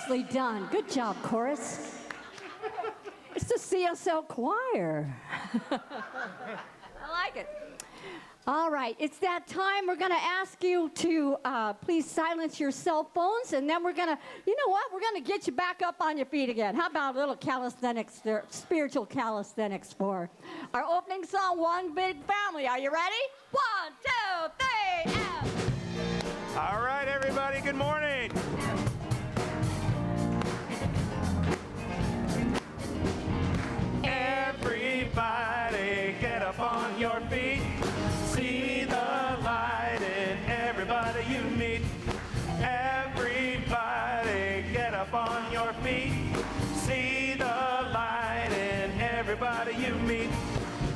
Nicely done. Good job, chorus. It's the CSL choir. I like it. All right, it's that time. We're going to ask you to please silence your cell phones, and then we're going to, you know what? We're going to get you back up on your feet again. How about a little calisthenics, spiritual calisthenics for our opening song, One Big Family. Are you ready? 1, 2, 3, and... All right, everybody, good morning. Everybody get up on your feet. See the light in everybody you meet. Everybody get up on your feet. See the light in everybody you meet.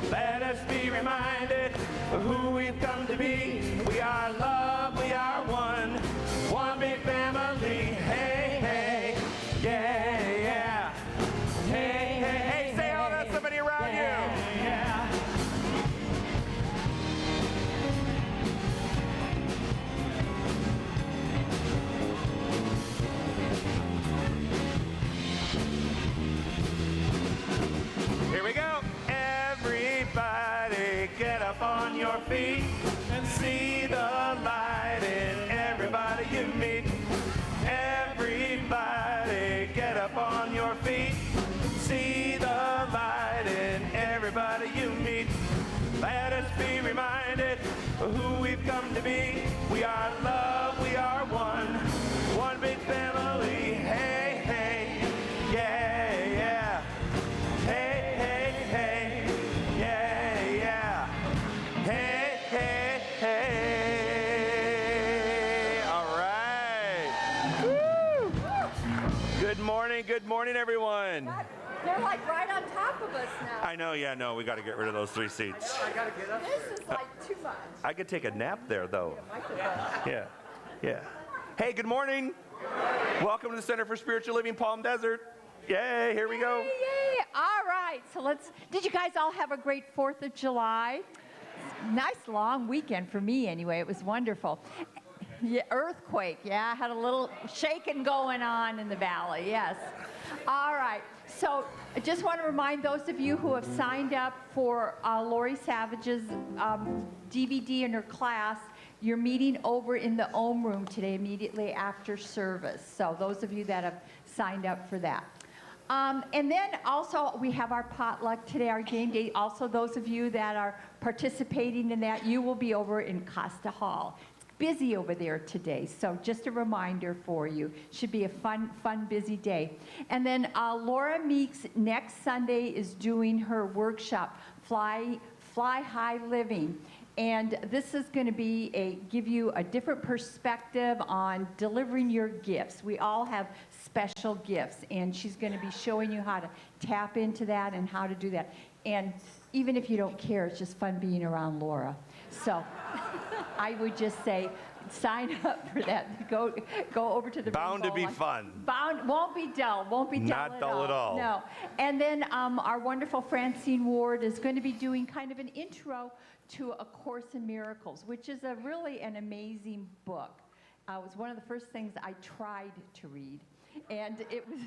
Let us be reminded of who we've come to be. We are love, we are one. One big family. Hey, hey, yeah, yeah. Hey, hey, hey, say hello to somebody around you. Yeah. Here we go. Everybody get up on your feet and see the light in everybody you meet. Everybody get up on your feet. See the light in everybody you meet. Let us be reminded of who we've come to be. We are love, we are one. One big family. Hey, hey, yeah, yeah. Hey, hey, hey, yeah, yeah. Hey, hey, hey. All right. Woo. Good morning, everyone. They're like right on top of us now. I know, yeah, no, we got to get rid of those 3 seats. I gotta get up. This is like too much. I could take a nap there, though. Yeah, yeah. Hey, good morning. Welcome to the Center for Spiritual Living, Palm Desert. Yay, here we go. Yay. All right, so did you guys all have a great 4th of July? Nice long weekend for me anyway. It was wonderful. Yeah, earthquake, yeah, I had a little shaking going on in the valley, yes. All right, so I just want to remind those of you who have signed up for Lori Savage's DVD in her class, you're meeting over in the Ohm Room today immediately after service. So those of you that have signed up for that. And then also we have our potluck today, our game day. Also those of you that are participating in that, you will be over in Costa Hall. It's busy over there today, so just a reminder for you. Should be a fun, busy day. And then Laura Meeks next Sunday is doing her workshop, Fly High Living. And this is going to be give you a different perspective on delivering your gifts. We all have special gifts, and she's going to be showing you how to tap into that and how to do that. And even if you don't care, it's just fun being around Laura. So I would just say, sign up for that. Go over to the Bound to be fun. Won't be dull. Won't be dull. Not dull at all. No. And then our wonderful Francine Ward is going to be doing kind of an intro to A Course in Miracles, which is really an amazing book. It was one of the first things I tried to read. And it was,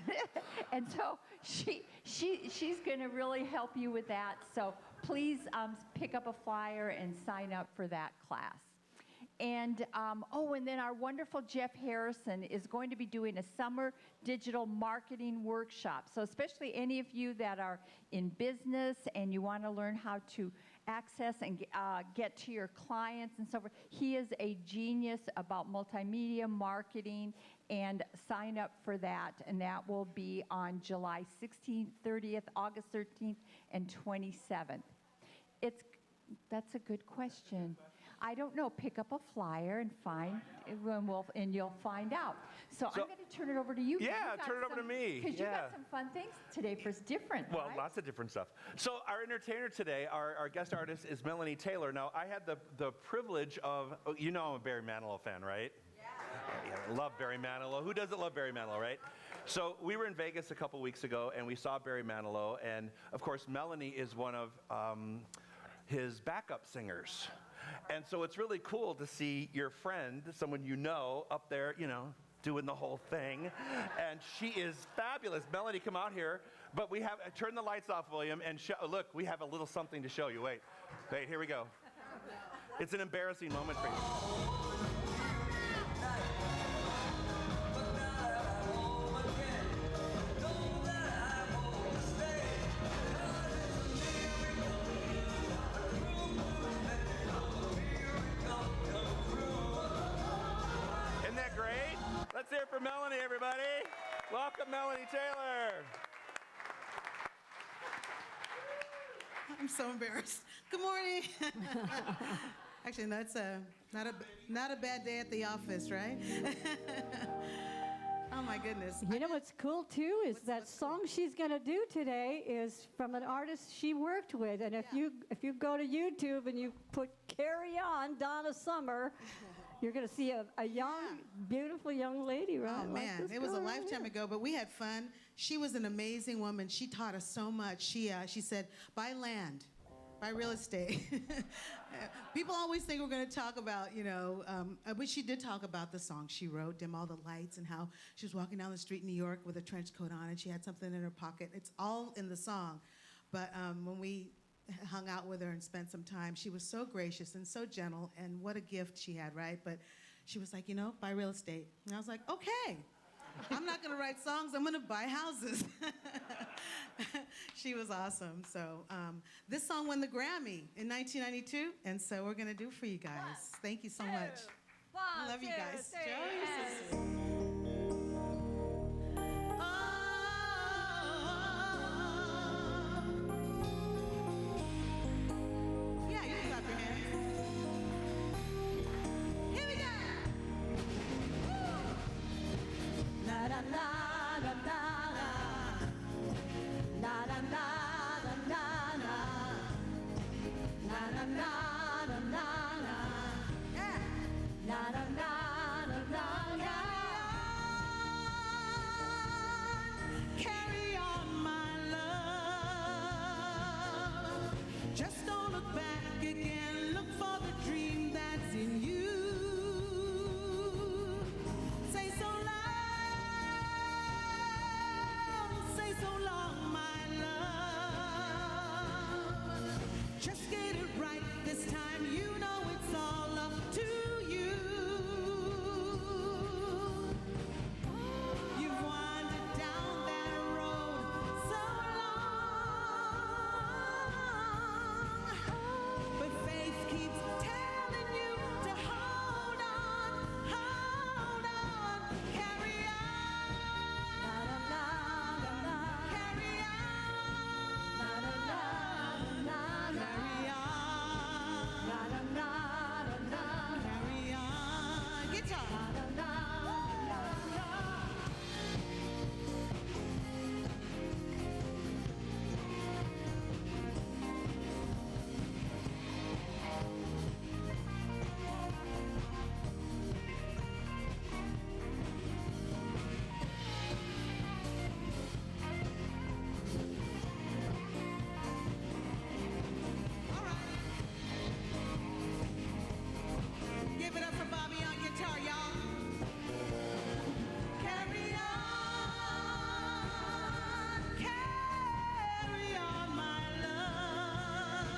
and so she's going to really help you with that. So please pick up a flyer and sign up for that class. And and then our wonderful Jeff Harrison is going to be doing a summer digital marketing workshop. So especially any of you that are in business and you want to learn how to access and get to your clients and so forth. He is a genius about multimedia marketing, and sign up for that. And that will be on July 16th, 30th, August 13th, and 27th. That's a good question. I don't know. Pick up a flyer and and you'll find out. So I'm going to turn it over to you. Yeah, turn it over to me. Because you got some fun things today for different. Well, right? lots of different stuff. So our entertainer today, our guest artist is Melanie Taylor. Now, I had the privilege of, I'm a Barry Manilow fan, right? Yeah, I love Barry Manilow. Who doesn't love Barry Manilow, right? So we were in Vegas a couple weeks ago, and we saw Barry Manilow, and of course, Melanie is one of his backup singers. And so it's really cool to see your friend, someone you know, up there, doing the whole thing. And she is fabulous. Melanie, come out here. But we have, turn the lights off, William, and look, we have a little something to show you. Wait, here we go. It's an embarrassing moment for you. Isn't that great? Let's hear it for Melanie, everybody. Welcome, Melanie Taylor. I'm so embarrassed. Good morning. Actually, that's not a bad day at the office, right? Oh my goodness. You know what's cool too is that song she's going to do today is from an artist she worked with, and if you go to YouTube and you put "Carry On" Donna Summer, you're going to see a young, beautiful young lady, right? Oh man, it was a lifetime ago, but we had fun. She was an amazing woman. She taught us so much. She said, buy land. Buy real estate. People always think we're going to talk about, but she did talk about the song she wrote, Dim All the Lights, and how she was walking down the street in New York with a trench coat on and she had something in her pocket. It's all in the song. But when we hung out with her and spent some time, she was so gracious and so gentle, and what a gift she had, right? But she was like, buy real estate. And I was like, okay. I'm not going to write songs. I'm going to buy houses. She was awesome. So this song won the Grammy in 1992, and so we're going to do it for you guys. Thank you so much. I love you guys. Joe, your sister. Yeah, you can clap your hands. Here we go. Woo! Na na na na na na na na na na na na na na. Yeah. Na na na na na na. Carry on, my love. Just don't look back again. Look for the dream that's in you. Say so long, my love. Just get it right this time. You know it's all up to you. You've wandered down that road so long, but faith keeps telling you to hold on, carry on, carry on, carry on. Guitar. All right. Give it up for Bobby on guitar, y'all. Carry on, my love.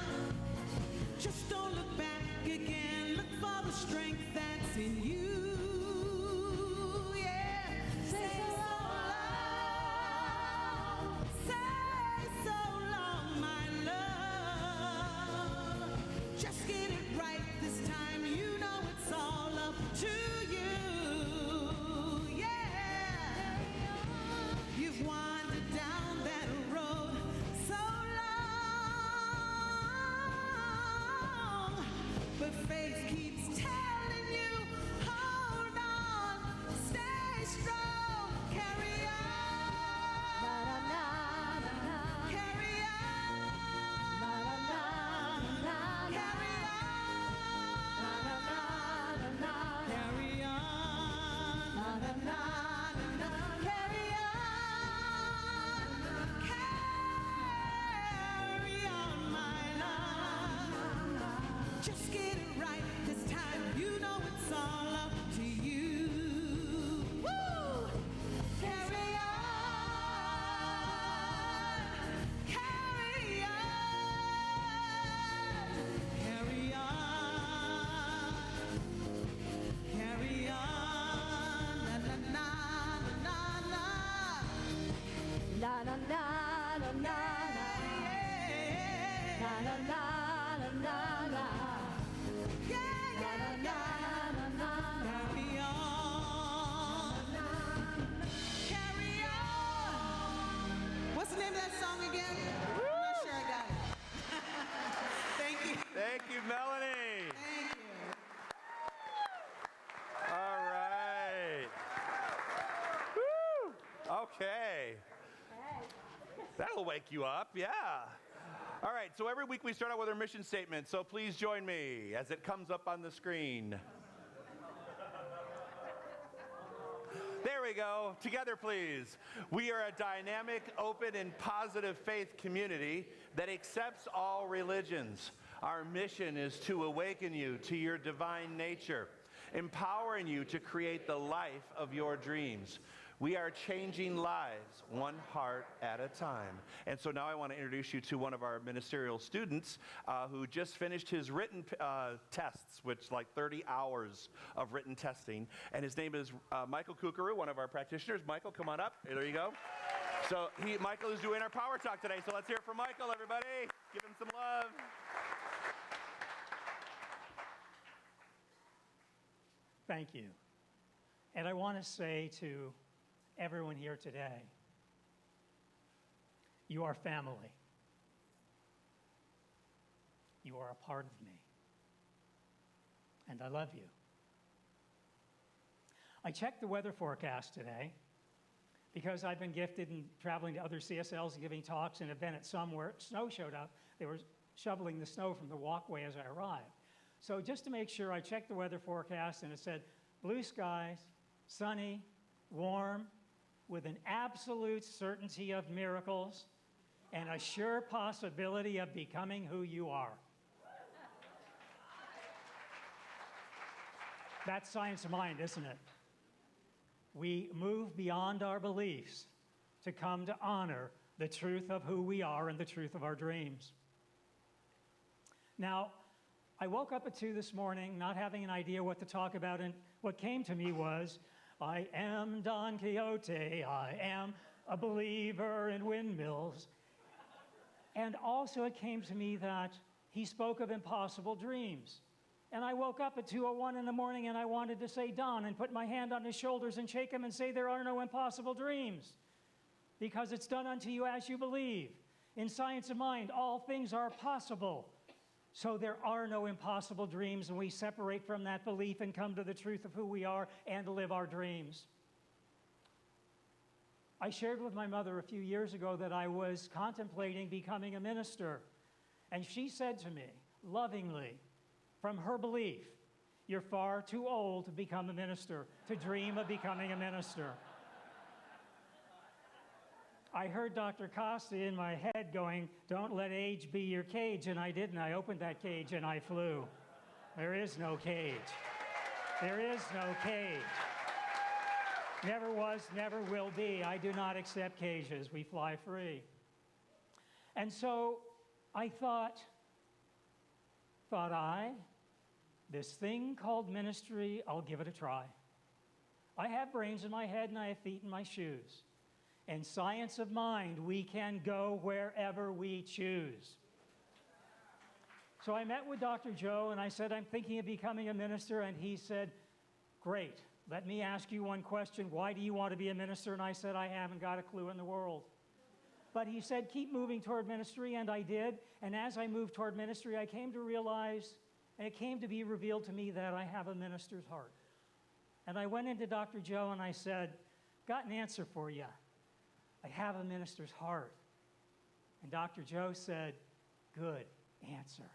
Just don't look back again. Look for the strength that's in you. Yeah. Say so long, my love. Just get it right this time. You know it's all up to you. Yeah. You've wandered down that road so long, but faith keeps telling you, hold on, stay strong, carry on, carry on, carry on, my love. Just get it right this time. You know it's all up to you. Woo! Thank you, Melanie. Thank you. All right. Woo! Okay. That'll wake you up, yeah. All right, so every week we start out with our mission statement, so please join me as it comes up on the screen. There we go. Together, please. We are a dynamic, open, and positive faith community that accepts all religions. Our mission is to awaken you to your divine nature, empowering you to create the life of your dreams. We are changing lives one heart at a time. And so now I want to introduce you to one of our ministerial students who just finished his written tests, which like 30 hours of written testing. And his name is Michael Kukuru, one of our practitioners. Michael, come on up. There you go. So Michael is doing our Power Talk today. So let's hear it from Michael, everybody. Give him some love. Thank you. And I want to say to everyone here today, you are family. You are a part of me. And I love you. I checked the weather forecast today because I've been gifted in traveling to other CSLs and giving talks, and have been at some where snow showed up. They were shoveling the snow from the walkway as I arrived. So just to make sure, I checked the weather forecast, and it said blue skies, sunny, warm, with an absolute certainty of miracles and a sure possibility of becoming who you are. That's science of mind, isn't it? We move beyond our beliefs to come to honor the truth of who we are and the truth of our dreams. Now, I woke up at 2 this morning not having an idea what to talk about, and what came to me was, I am Don Quixote, I am a believer in windmills. And also it came to me that he spoke of impossible dreams. And I woke up at 2:01 in the morning and I wanted to say Don and put my hand on his shoulders and shake him and say there are no impossible dreams, because it's done unto you as you believe. In science of mind, all things are possible. So there are no impossible dreams, and we separate from that belief and come to the truth of who we are and live our dreams. I shared with my mother a few years ago that I was contemplating becoming a minister. And she said to me, lovingly, from her belief, you're far too old to become a minister, to dream of becoming a minister. I heard Dr. Costa in my head going, don't let age be your cage, and I didn't. I opened that cage and I flew. There is no cage. There is no cage. Never was, never will be. I do not accept cages. We fly free. And so I thought this thing called ministry, I'll give it a try. I have brains in my head and I have feet in my shoes. In science of mind, we can go wherever we choose. So I met with Dr. Joe and I said, I'm thinking of becoming a minister. And he said, great, let me ask you one question. Why do you want to be a minister? And I said, I haven't got a clue in the world. But he said, keep moving toward ministry, and I did. And as I moved toward ministry, I came to realize, and it came to be revealed to me, that I have a minister's heart. And I went into Dr. Joe and I said, got an answer for you. I have a minister's heart. And Dr. Joe said, good answer.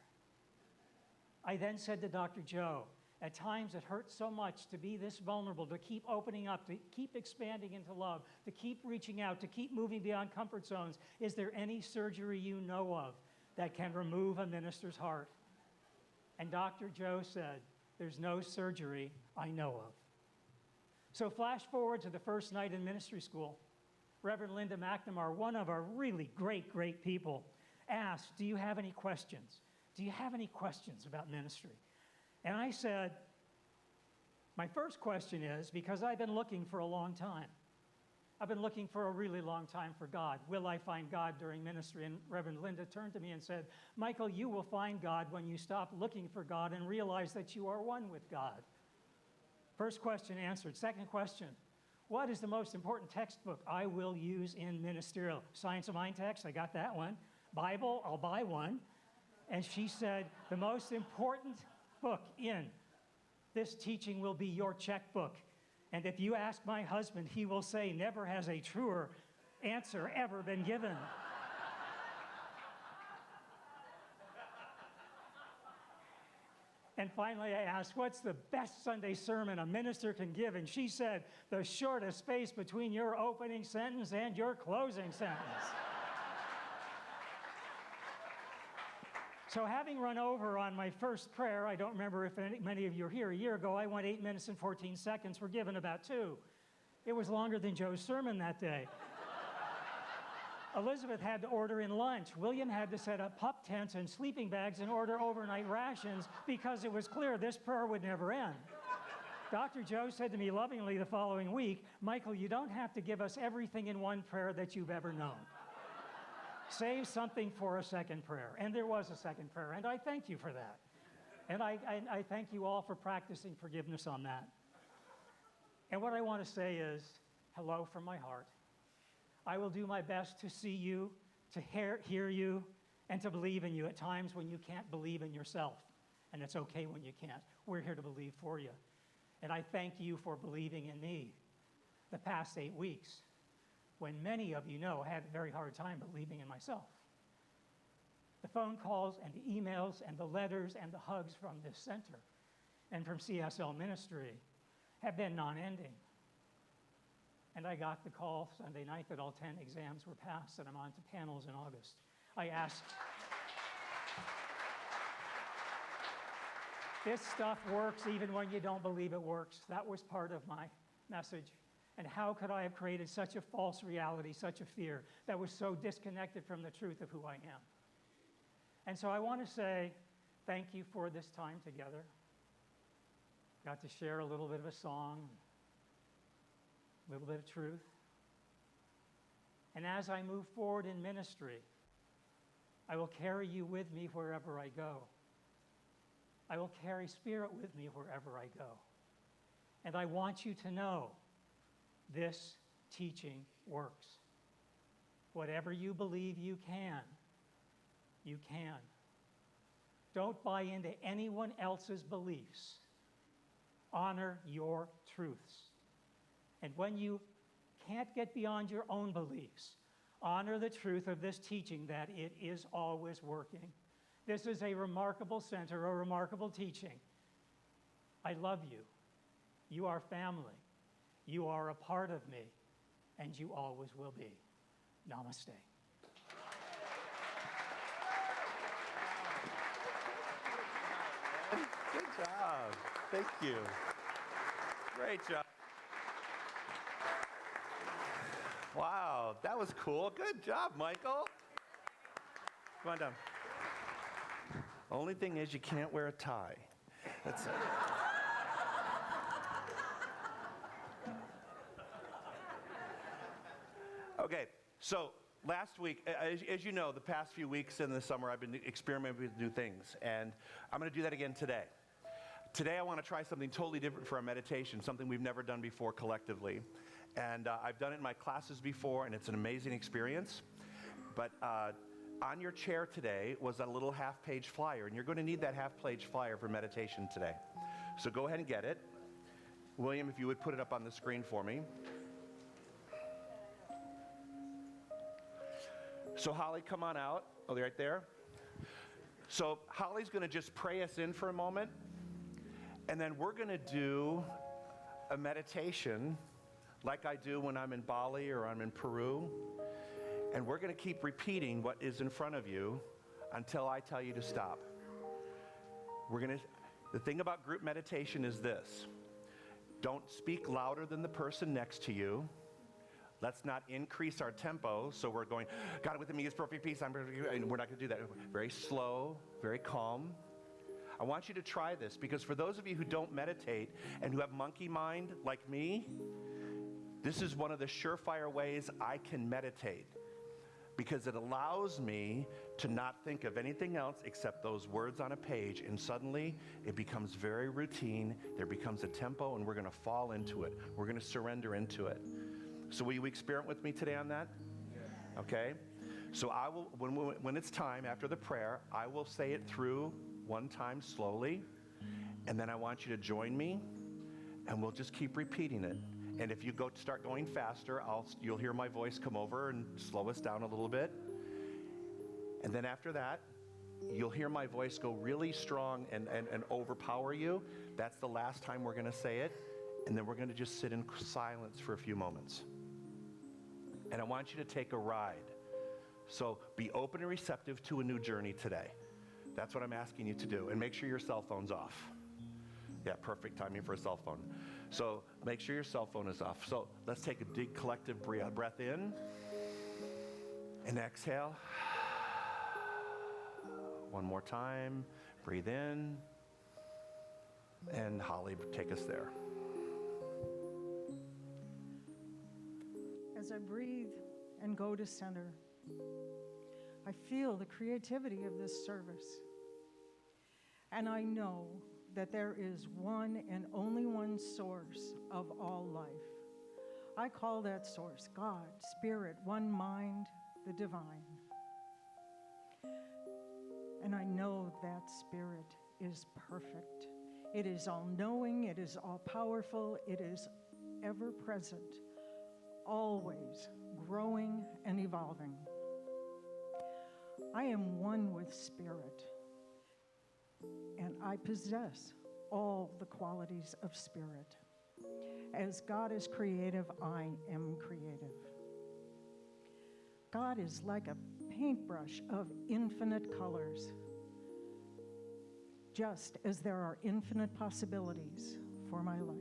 I then said to Dr. Joe, at times it hurts so much to be this vulnerable, to keep opening up, to keep expanding into love, to keep reaching out, to keep moving beyond comfort zones. Is there any surgery you know of that can remove a minister's heart? And Dr. Joe said, there's no surgery I know of. So flash forward to the first night in ministry school. Reverend Linda McNamara, one of our really great people, asked, do you have any questions? Do you have any questions about ministry? And I said, my first question is, because I've been looking for a long time. I've been looking for a really long time for God. Will I find God during ministry? And Reverend Linda turned to me and said, Michael, you will find God when you stop looking for God and realize that you are one with God. First question answered. Second question, what is the most important textbook I will use in ministerial? Science of Mind text, I got that one. Bible, I'll buy one. And she said, the most important book in this teaching will be your checkbook. And if you ask my husband, he will say, never has a truer answer ever been given. And finally, I asked, what's the best Sunday sermon a minister can give? And she said, the shortest space between your opening sentence and your closing sentence. So having run over on my first prayer, I don't remember if many of you were here a year ago, I went 8 minutes and 14 seconds. We're given about 2. It was longer than Joe's sermon that day. Elizabeth had to order in lunch. William had to set up pup tents and sleeping bags and order overnight rations because it was clear this prayer would never end. Dr. Joe said to me lovingly the following week, Michael, you don't have to give us everything in one prayer that you've ever known. Save something for a second prayer. And there was a second prayer, and I thank you for that. And I thank you all for practicing forgiveness on that. And what I want to say is, hello from my heart. I will do my best to see you, to hear you, and to believe in you at times when you can't believe in yourself. And it's okay when you can't. We're here to believe for you. And I thank you for believing in me the past 8 weeks, when many of you know I had a very hard time believing in myself. The phone calls and the emails and the letters and the hugs from this center and from CSL Ministry have been non-ending. And I got the call Sunday night that all 10 exams were passed and I'm on to panels in August. I asked, this stuff works even when you don't believe it works. That was part of my message. And how could I have created such a false reality, such a fear that was so disconnected from the truth of who I am? And so I want to say thank you for this time together. Got to share a little bit of a song, a little bit of truth. And as I move forward in ministry, I will carry you with me wherever I go. I will carry Spirit with me wherever I go. And I want you to know this teaching works. Whatever you believe you can, you can. Don't buy into anyone else's beliefs. Honor your truths. And when you can't get beyond your own beliefs, honor the truth of this teaching that it is always working. This is a remarkable center, a remarkable teaching. I love you. You are family. You are a part of me, and you always will be. Namaste. Good job. Thank you. Great job. Wow, that was cool. Good job, Michael. Come on down. Only thing is you can't wear a tie. That's it. Okay, so last week, as you know, the past few weeks in the summer, I've been experimenting with new things, and I'm going to do that again today. Today, I want to try something totally different for our meditation, something we've never done before collectively. And I've done it in my classes before, and it's an amazing experience. But on your chair today was a little half-page flyer, and you're going to need that half-page flyer for meditation today. So go ahead and get it. William, if you would put it up on the screen for me. So Holly, come on out. Oh, they're right there. So Holly's going to just pray us in for a moment, and then we're going to do a meditation like I do when I'm in Bali or I'm in Peru. And we're going to keep repeating what is in front of you until I tell you to stop. The thing about group meditation is this. Don't speak louder than the person next to you. Let's not increase our tempo, so we're going, God within me is perfect peace, and we're not going to do that. Very slow, very calm. I want you to try this, because for those of you who don't meditate and who have monkey mind like me, this is one of the surefire ways I can meditate, because it allows me to not think of anything else except those words on a page, and suddenly it becomes very routine. There becomes a tempo, and we're going to fall into it. We're going to surrender into it. So will you experiment with me today on that? Okay? So I will, when it's time after the prayer, I will say it through one time slowly, and then I want you to join me, and we'll just keep repeating it. And if you start going faster, you'll hear my voice come over and slow us down a little bit. And then after that, you'll hear my voice go really strong and overpower you. That's the last time we're going to say it. And then we're going to just sit in silence for a few moments. And I want you to take a ride. So be open and receptive to a new journey today. That's what I'm asking you to do. And make sure your cell phone's off. Yeah, perfect timing for a cell phone. So make sure your cell phone is off. So let's take a big collective breath in. And exhale. One more time. Breathe in. And Holly, take us there. As I breathe and go to center, I feel the creativity of this service. And I know that there is one and only one source of all life. I call that source God, Spirit, one mind, the divine. And I know that Spirit is perfect. It is all-knowing, it is all-powerful, it is ever-present, always growing and evolving. I am one with Spirit, and I possess all the qualities of Spirit. As God is creative, I am creative. God is like a paintbrush of infinite colors, just as there are infinite possibilities for my life.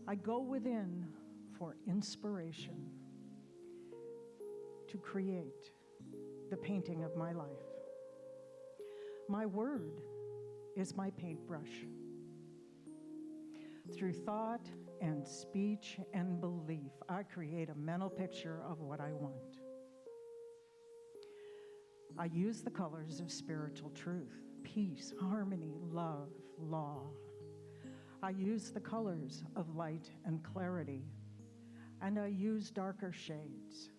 I go within for inspiration to create the painting of my life. My word is my paintbrush. Through thought and speech and belief, I create a mental picture of what I want. I use the colors of spiritual truth, peace, harmony, love, law. I use the colors of light and clarity, and I use darker shades.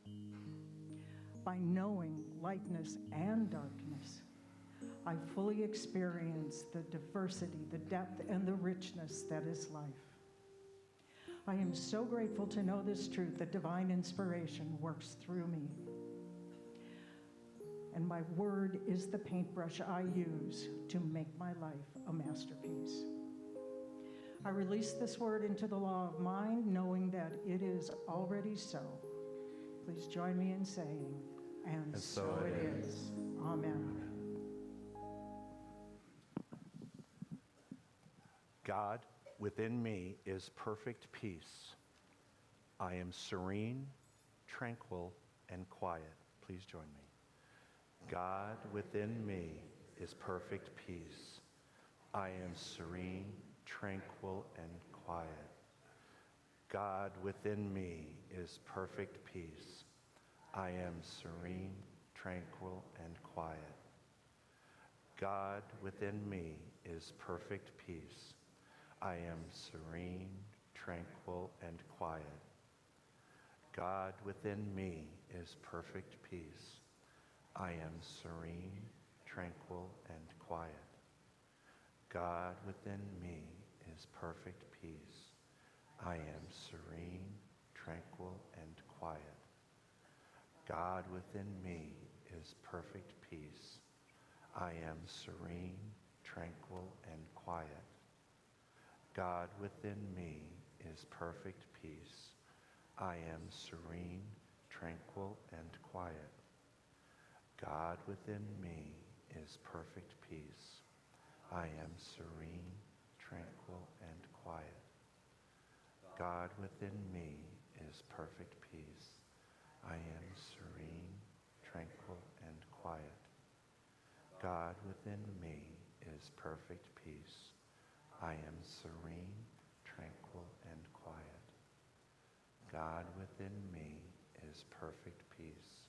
By knowing lightness and darkness, I fully experience the diversity, the depth, and the richness that is life. I am so grateful to know this truth that divine inspiration works through me. And my word is the paintbrush I use to make my life a masterpiece. I release this word into the law of mind, knowing that it is already so. Please join me in saying, and so it is. Amen. God, within me is perfect peace. I am serene, tranquil, and quiet. Please join me. God, within me is perfect peace. I am serene, tranquil, and quiet. God, within me is perfect peace. I am serene, tranquil, and quiet. God, within me is perfect peace. I am serene, tranquil, and quiet. God, within me is perfect peace. I am serene, tranquil, and quiet. God, within me is perfect peace. I am serene, tranquil, and quiet. God, within me is perfect peace. I am serene, tranquil, and quiet. God, within me is perfect peace. I am serene, tranquil, and quiet. God, within me is perfect peace. I am serene, tranquil, and quiet. God, within me is perfect peace. I am serene, tranquil, and quiet. God, within me is perfect peace. I am serene, tranquil, and quiet. God, within me is perfect peace.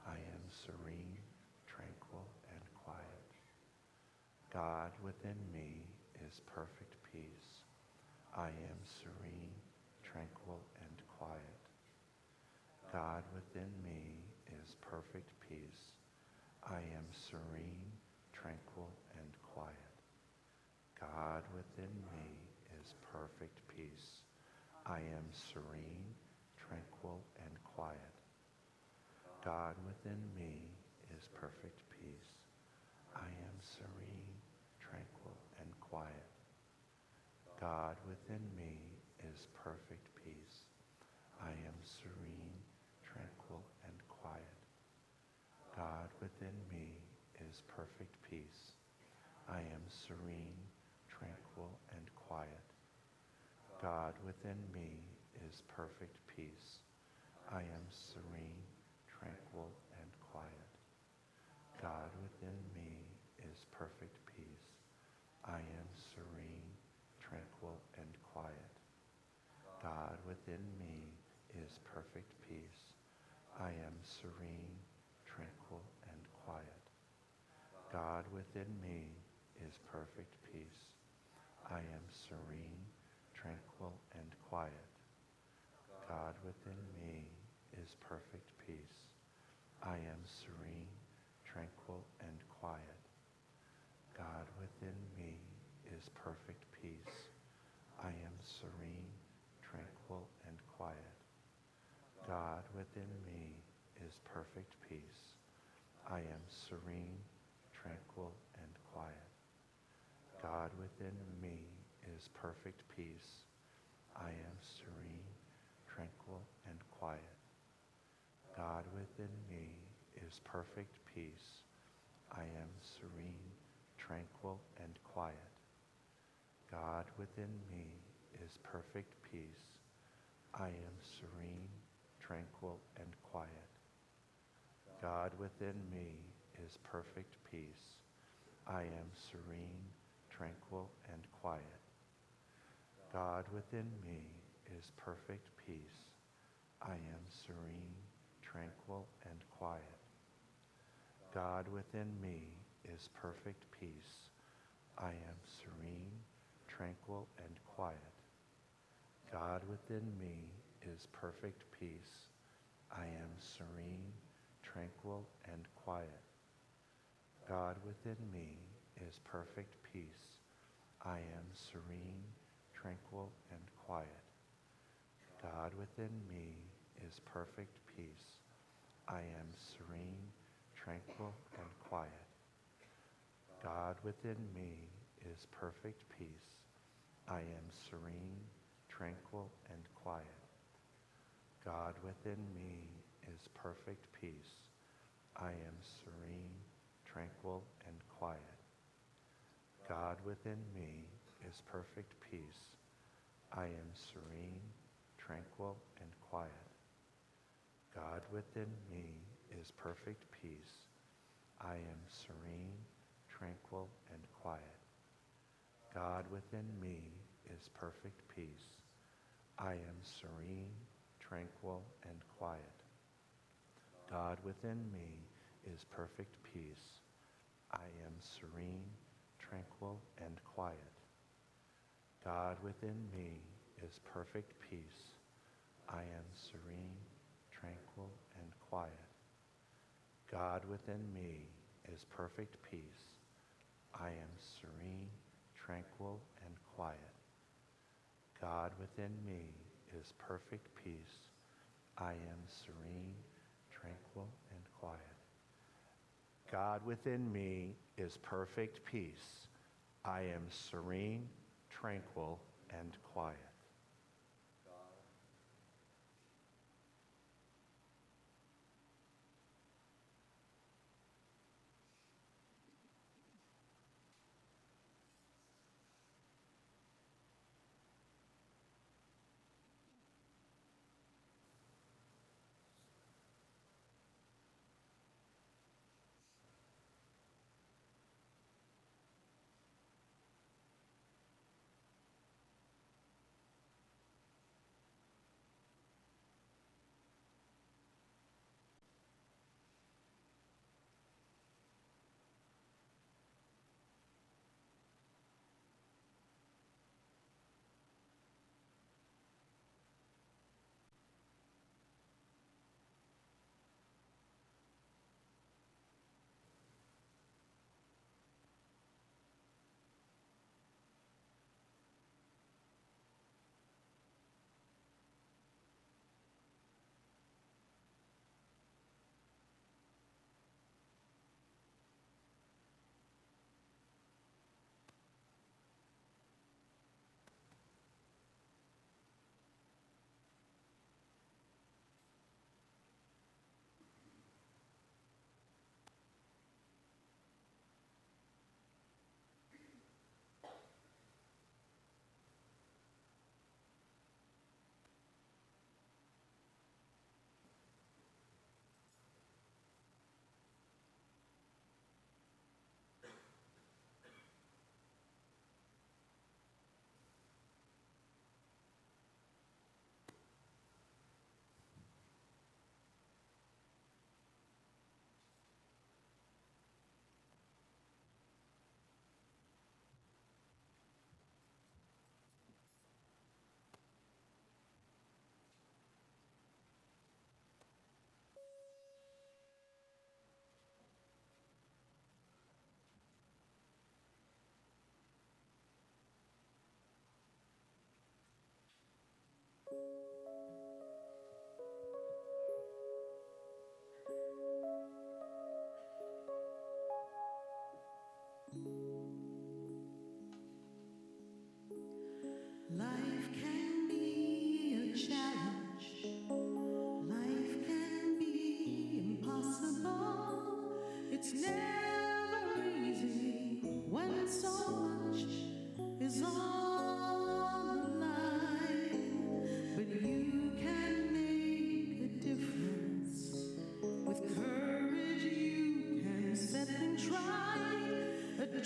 I am serene, tranquil, and quiet. God, within me is perfect peace. I am serene, tranquil, and quiet. God within me is perfect peace. I am serene, tranquil, and quiet. God within me is perfect peace. I am serene, tranquil, and quiet. God within me is perfect peace. I am serene, tranquil, and quiet. God within me is perfect peace. I am serene, tranquil, and quiet. God within me is perfect peace. I am serene, tranquil, and quiet. God within me is perfect peace. I am serene, tranquil, and quiet. God within me is perfect peace. I am serene, tranquil, and quiet. God within me is perfect peace. I am serene, tranquil, and quiet. God within me is perfect peace. I am serene, tranquil, and quiet. God within me is perfect peace. I am serene, tranquil, and quiet. God within me is perfect peace. I am serene, tranquil, and quiet. God within me is perfect peace. I am serene, tranquil, and quiet. God within me is perfect peace. I am serene, tranquil, and quiet. God within me is perfect peace. I am serene, tranquil, and quiet. God within me is perfect peace. I am serene, tranquil, and quiet. God within me is perfect peace. I am serene, tranquil, and quiet. God within me is perfect peace. I am serene, tranquil, and quiet. God within me is perfect peace. I am serene, tranquil, and quiet. God within me is perfect peace. I am serene, tranquil, and quiet. God within me is perfect peace. I am serene, tranquil, and quiet. God within me is perfect peace. I am serene, tranquil, and quiet. God within me is perfect peace. I am serene, tranquil, and quiet. God within me is perfect peace. I am serene, tranquil, and quiet. God within me is perfect peace. I am serene, tranquil, and quiet. God within me is perfect peace. I am serene, tranquil, and quiet. God within me is perfect peace. I am serene, tranquil, and quiet. God within me is perfect peace. I am serene, tranquil, and quiet. God within me is perfect peace. I am serene, tranquil, and quiet. God within me is perfect peace. I am serene, tranquil, and quiet. God within me is perfect peace. I am serene, tranquil, and quiet. God within me is perfect peace. I am serene, tranquil, and quiet.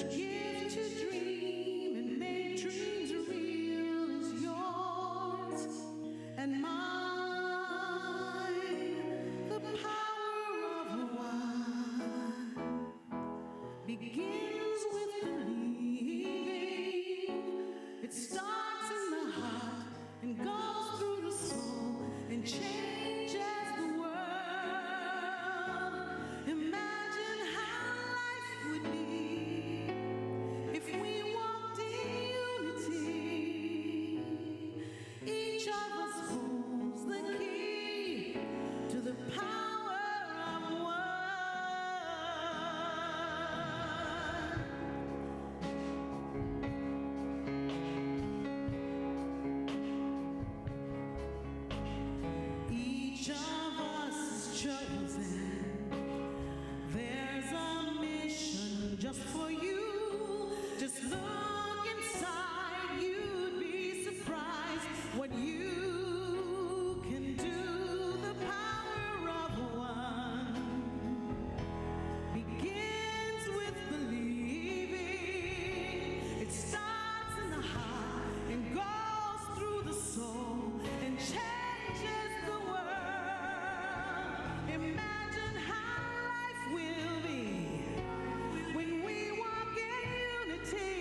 gift to dream and make dreams real is yours and mine. The power of one begins with believing. It starts in the heart and goes through the soul and changes the world. Imagine how life would be if we walked in unity. Each of us holds the key to the power of one. Each of us is chosen. There's a mission just for you. Just look inside, you'd be surprised what you can do. The power of one begins with believing. It starts in the heart and goes through the soul and changes the world. Imagine how life will be when we walk in unity.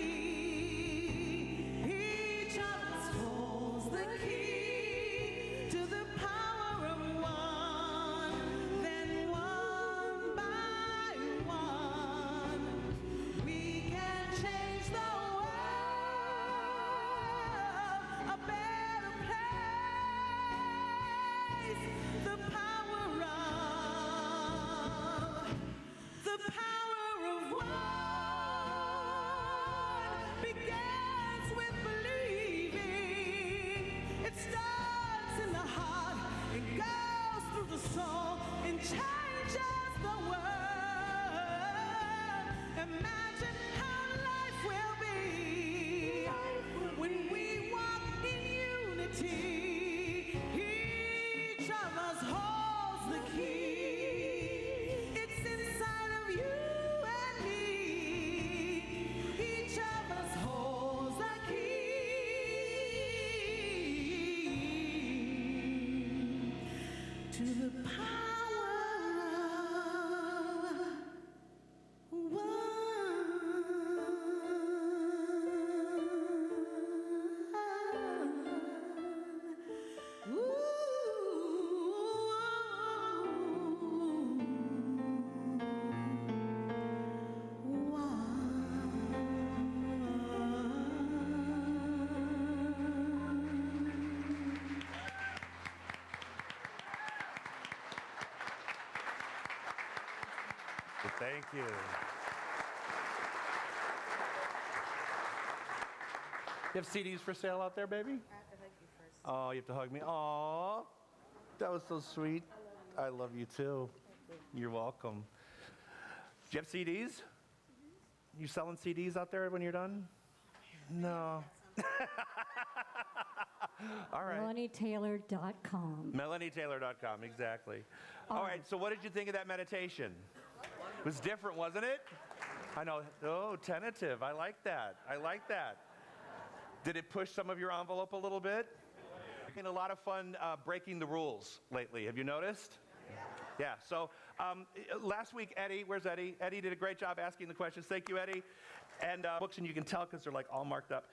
Each of us holds the key to the power of one. Then one by one, we can change the world a better place. The power of one begins with believing. It starts in the heart, it goes through the soul and changes the world. Imagine how life will be when we walk in unity. Each of us holds the key. It's inside of you and me. Each of us holds the key to the power of one. Thank you. You have CDs for sale out there, baby? I have to hug you first. Oh, you have to hug me? Aw, that was so sweet. I love you too. You're welcome. Do you have CDs? You selling CDs out there when you're done? No. All right. MelanieTaylor.com. MelanieTaylor.com, exactly. All right, so what did you think of that meditation? It was different, wasn't it? I know. Oh, tentative. I like that. I like that. Did it push some of your envelope a little bit? Having a lot of fun breaking the rules lately. Have you noticed? Yeah, so last week, Eddie, where's Eddie? Eddie did a great job asking the questions. Thank you, Eddie. And books, and you can tell because they're like all marked up.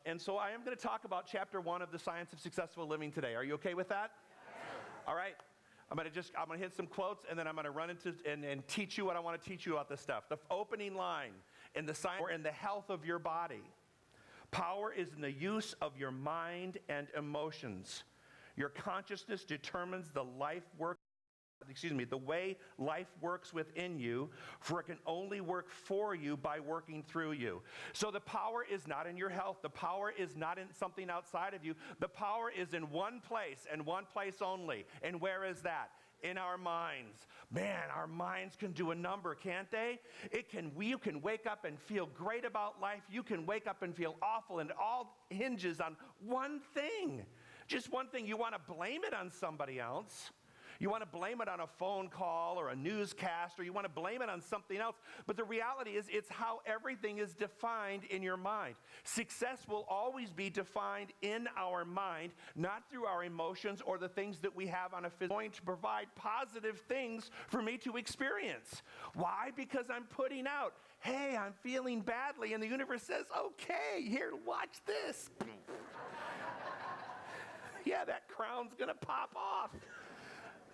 And so I am going to talk about chapter 1 of the Science of Successful Living today. Are you okay with that? All right. I'm going to hit some quotes, and then I'm going to run into and teach you what I want to teach you about this stuff. The opening line in the science or in the health of your body. Power is in the use of your mind and emotions. Your consciousness determines the way life works within you, for it can only work for you by working through you. So the power is not in your health. The power is not in something outside of you. The power is in one place and one place only. And where is that? In our minds. Man, our minds can do a number, can't they? You can wake up and feel great about life. You can wake up and feel awful, and it all hinges on one thing. Just one thing. You want to blame it on somebody else. You want to blame it on a phone call or a newscast, or you want to blame it on something else. But the reality is, it's how everything is defined in your mind. Success will always be defined in our mind, not through our emotions or the things that we have on a physical. Going to provide positive things for me to experience. Why? Because I'm putting out, hey, I'm feeling badly, and the universe says, okay, here, watch this. Yeah, that crown's gonna pop off.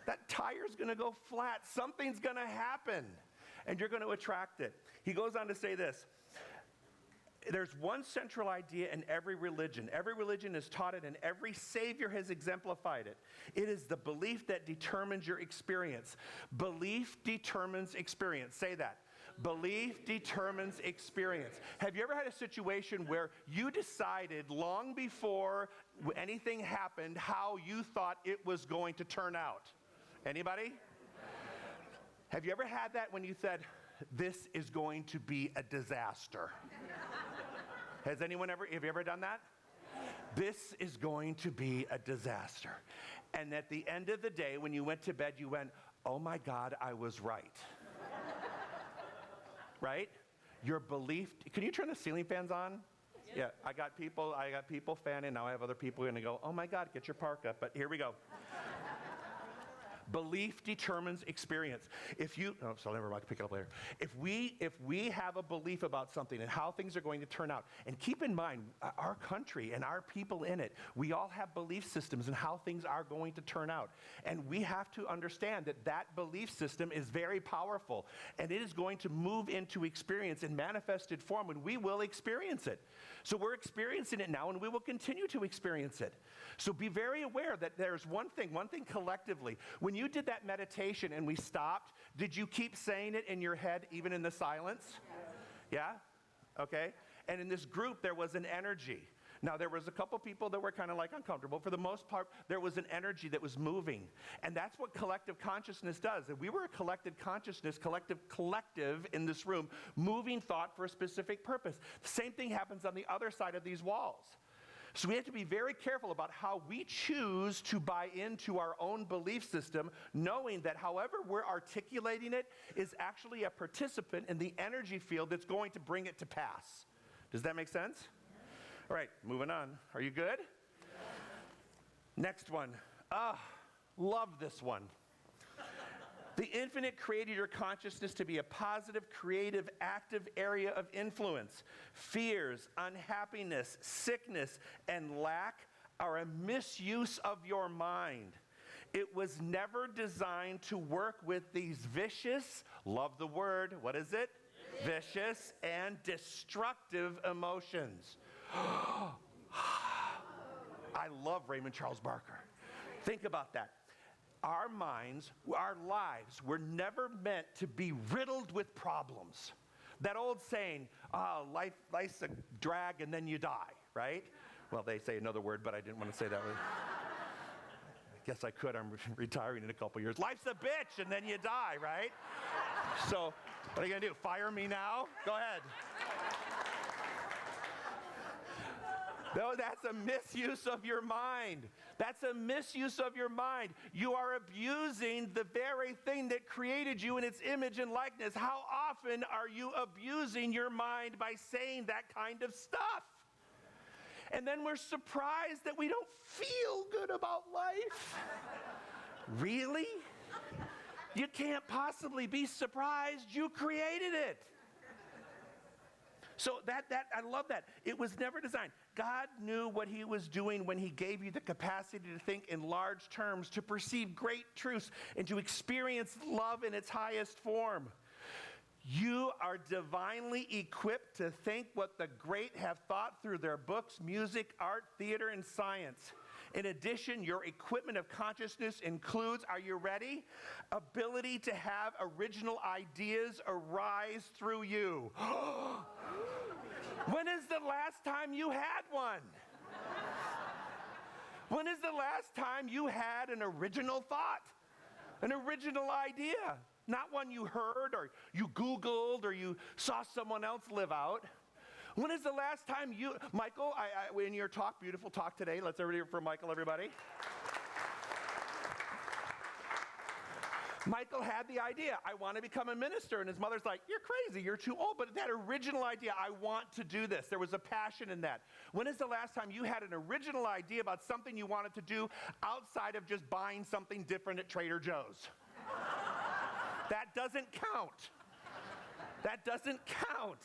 That tire's gonna go flat. Something's gonna happen, and you're gonna attract it. He goes on to say this. There's one central idea in every religion. Every religion has taught it, and every savior has exemplified it. It is the belief that determines your experience. Belief determines experience. Say that. Belief determines experience. Have you ever had a situation where you decided long before anything happened how you thought it was going to turn out? Anybody? Have you ever had that when you said, this is going to be a disaster? Have you ever done that? This is going to be a disaster. And at the end of the day, when you went to bed, you went, oh my God, I was right. Right? Your belief, can you turn the ceiling fans on? Yeah, I got people fanning, now I have other people going to go, oh my God, get your park up, but here we go. Belief determines experience. So never mind, pick it up later. If we have a belief about something and how things are going to turn out, and keep in mind, our country and our people in it, we all have belief systems and how things are going to turn out. And we have to understand that that belief system is very powerful, and it is going to move into experience in manifested form, and we will experience it. So we're experiencing it now, and we will continue to experience it. So be very aware that there's one thing collectively. When you did that meditation and we stopped, did you keep saying it in your head even in the silence? Yeah? Okay. And in this group, there was an energy. Now, there was a couple people that were kind of like uncomfortable. For the most part, there was an energy that was moving. And that's what collective consciousness does. And we were a collective consciousness, collective in this room, moving thought for a specific purpose. The same thing happens on the other side of these walls. So we have to be very careful about how we choose to buy into our own belief system, knowing that however we're articulating it is actually a participant in the energy field that's going to bring it to pass. Does that make sense? All right, moving on. Are you good? Next one. Love this one. The infinite created your consciousness to be a positive, creative, active area of influence. Fears, unhappiness, sickness, and lack are a misuse of your mind. It was never designed to work with these vicious, love the word, what is it? Vicious and destructive emotions. I love Raymond Charles Barker. Think about that. Our minds, our lives were never meant to be riddled with problems. That old saying, life's a drag and then you die, right? Well, they say another word, but I didn't want to say that word. I guess I could. I'm retiring in a couple years. Life's a bitch and then you die, right? So what are you going to do? Fire me now? Go ahead. No, that's a misuse of your mind. That's a misuse of your mind. You are abusing the very thing that created you in its image and likeness. How often are you abusing your mind by saying that kind of stuff? And then we're surprised that we don't feel good about life. Really? You can't possibly be surprised. You created it. So I love that. It was never designed. God knew what he was doing when he gave you the capacity to think in large terms, to perceive great truths, and to experience love in its highest form. You are divinely equipped to think what the great have thought through their books, music, art, theater, and science. In addition, your equipment of consciousness includes, are you ready? Ability to have original ideas arise through you. When is the last time you had one? When is the last time you had an original thought, an original idea? Not one you heard or you Googled or you saw someone else live out. When is the last time you, Michael, in your talk, beautiful talk today, let's everybody hear from Michael, everybody. Michael had the idea, I want to become a minister. And his mother's like, you're crazy, you're too old. But that original idea, I want to do this. There was a passion in that. When is the last time you had an original idea about something you wanted to do outside of just buying something different at Trader Joe's? That doesn't count. That doesn't count.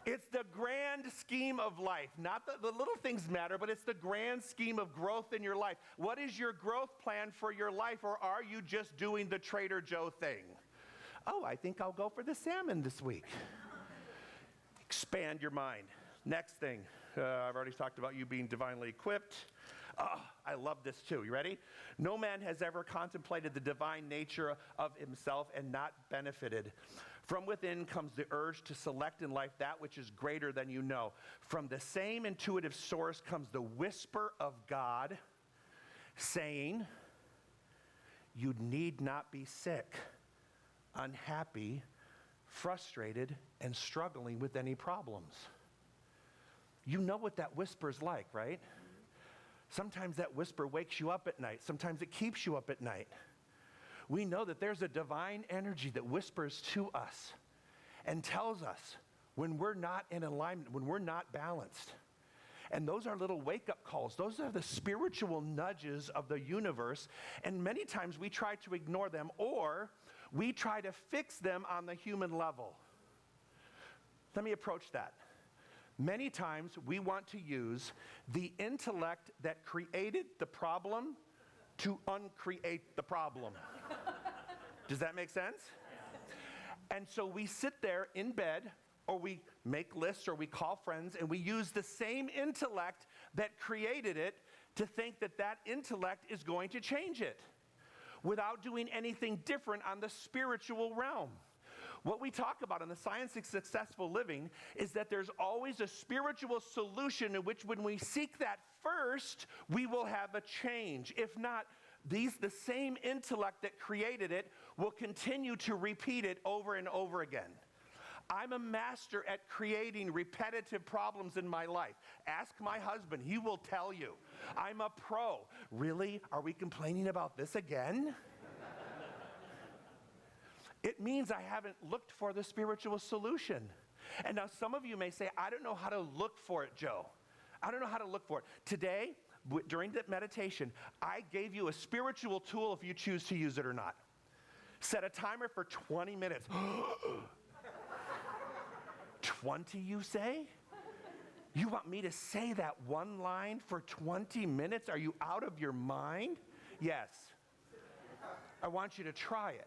It's the grand scheme of life. Not the little things matter, but it's the grand scheme of growth in your life. What is your growth plan for your life, or are you just doing the Trader Joe thing? Oh, I think I'll go for the salmon this week. Expand your mind. Next thing, I've already talked about you being divinely equipped. Oh, I love this too. You ready? No man has ever contemplated the divine nature of himself and not benefited. From within comes the urge to select in life that which is greater than you know. From the same intuitive source comes the whisper of God saying, you need not be sick, unhappy, frustrated, and struggling with any problems. You know what that whisper's like, right? Sometimes that whisper wakes you up at night. Sometimes it keeps you up at night. We know that there's a divine energy that whispers to us and tells us when we're not in alignment, when we're not balanced. And those are little wake-up calls. Those are the spiritual nudges of the universe. And many times we try to ignore them, or we try to fix them on the human level. Let me approach that. Many times we want to use the intellect that created the problem to uncreate the problem. Does that make sense? And so we sit there in bed, or we make lists, or we call friends, and we use the same intellect that created it to think that that intellect is going to change it without doing anything different on the spiritual realm. What we talk about in the science of successful living is that there's always a spiritual solution in which when we seek that first, we will have a change. If not, the same intellect that created it will continue to repeat it over and over again. I'm a master at creating repetitive problems in my life. Ask my husband, he will tell you. I'm a pro. Really? Are we complaining about this again? It means I haven't looked for the spiritual solution. And now some of you may say, I don't know how to look for it, Joe. I don't know how to look for it. Today, during that meditation, I gave you a spiritual tool if you choose to use it or not. Set a timer for 20 minutes. 20, you say? You want me to say that one line for 20 minutes? Are you out of your mind? Yes. I want you to try it.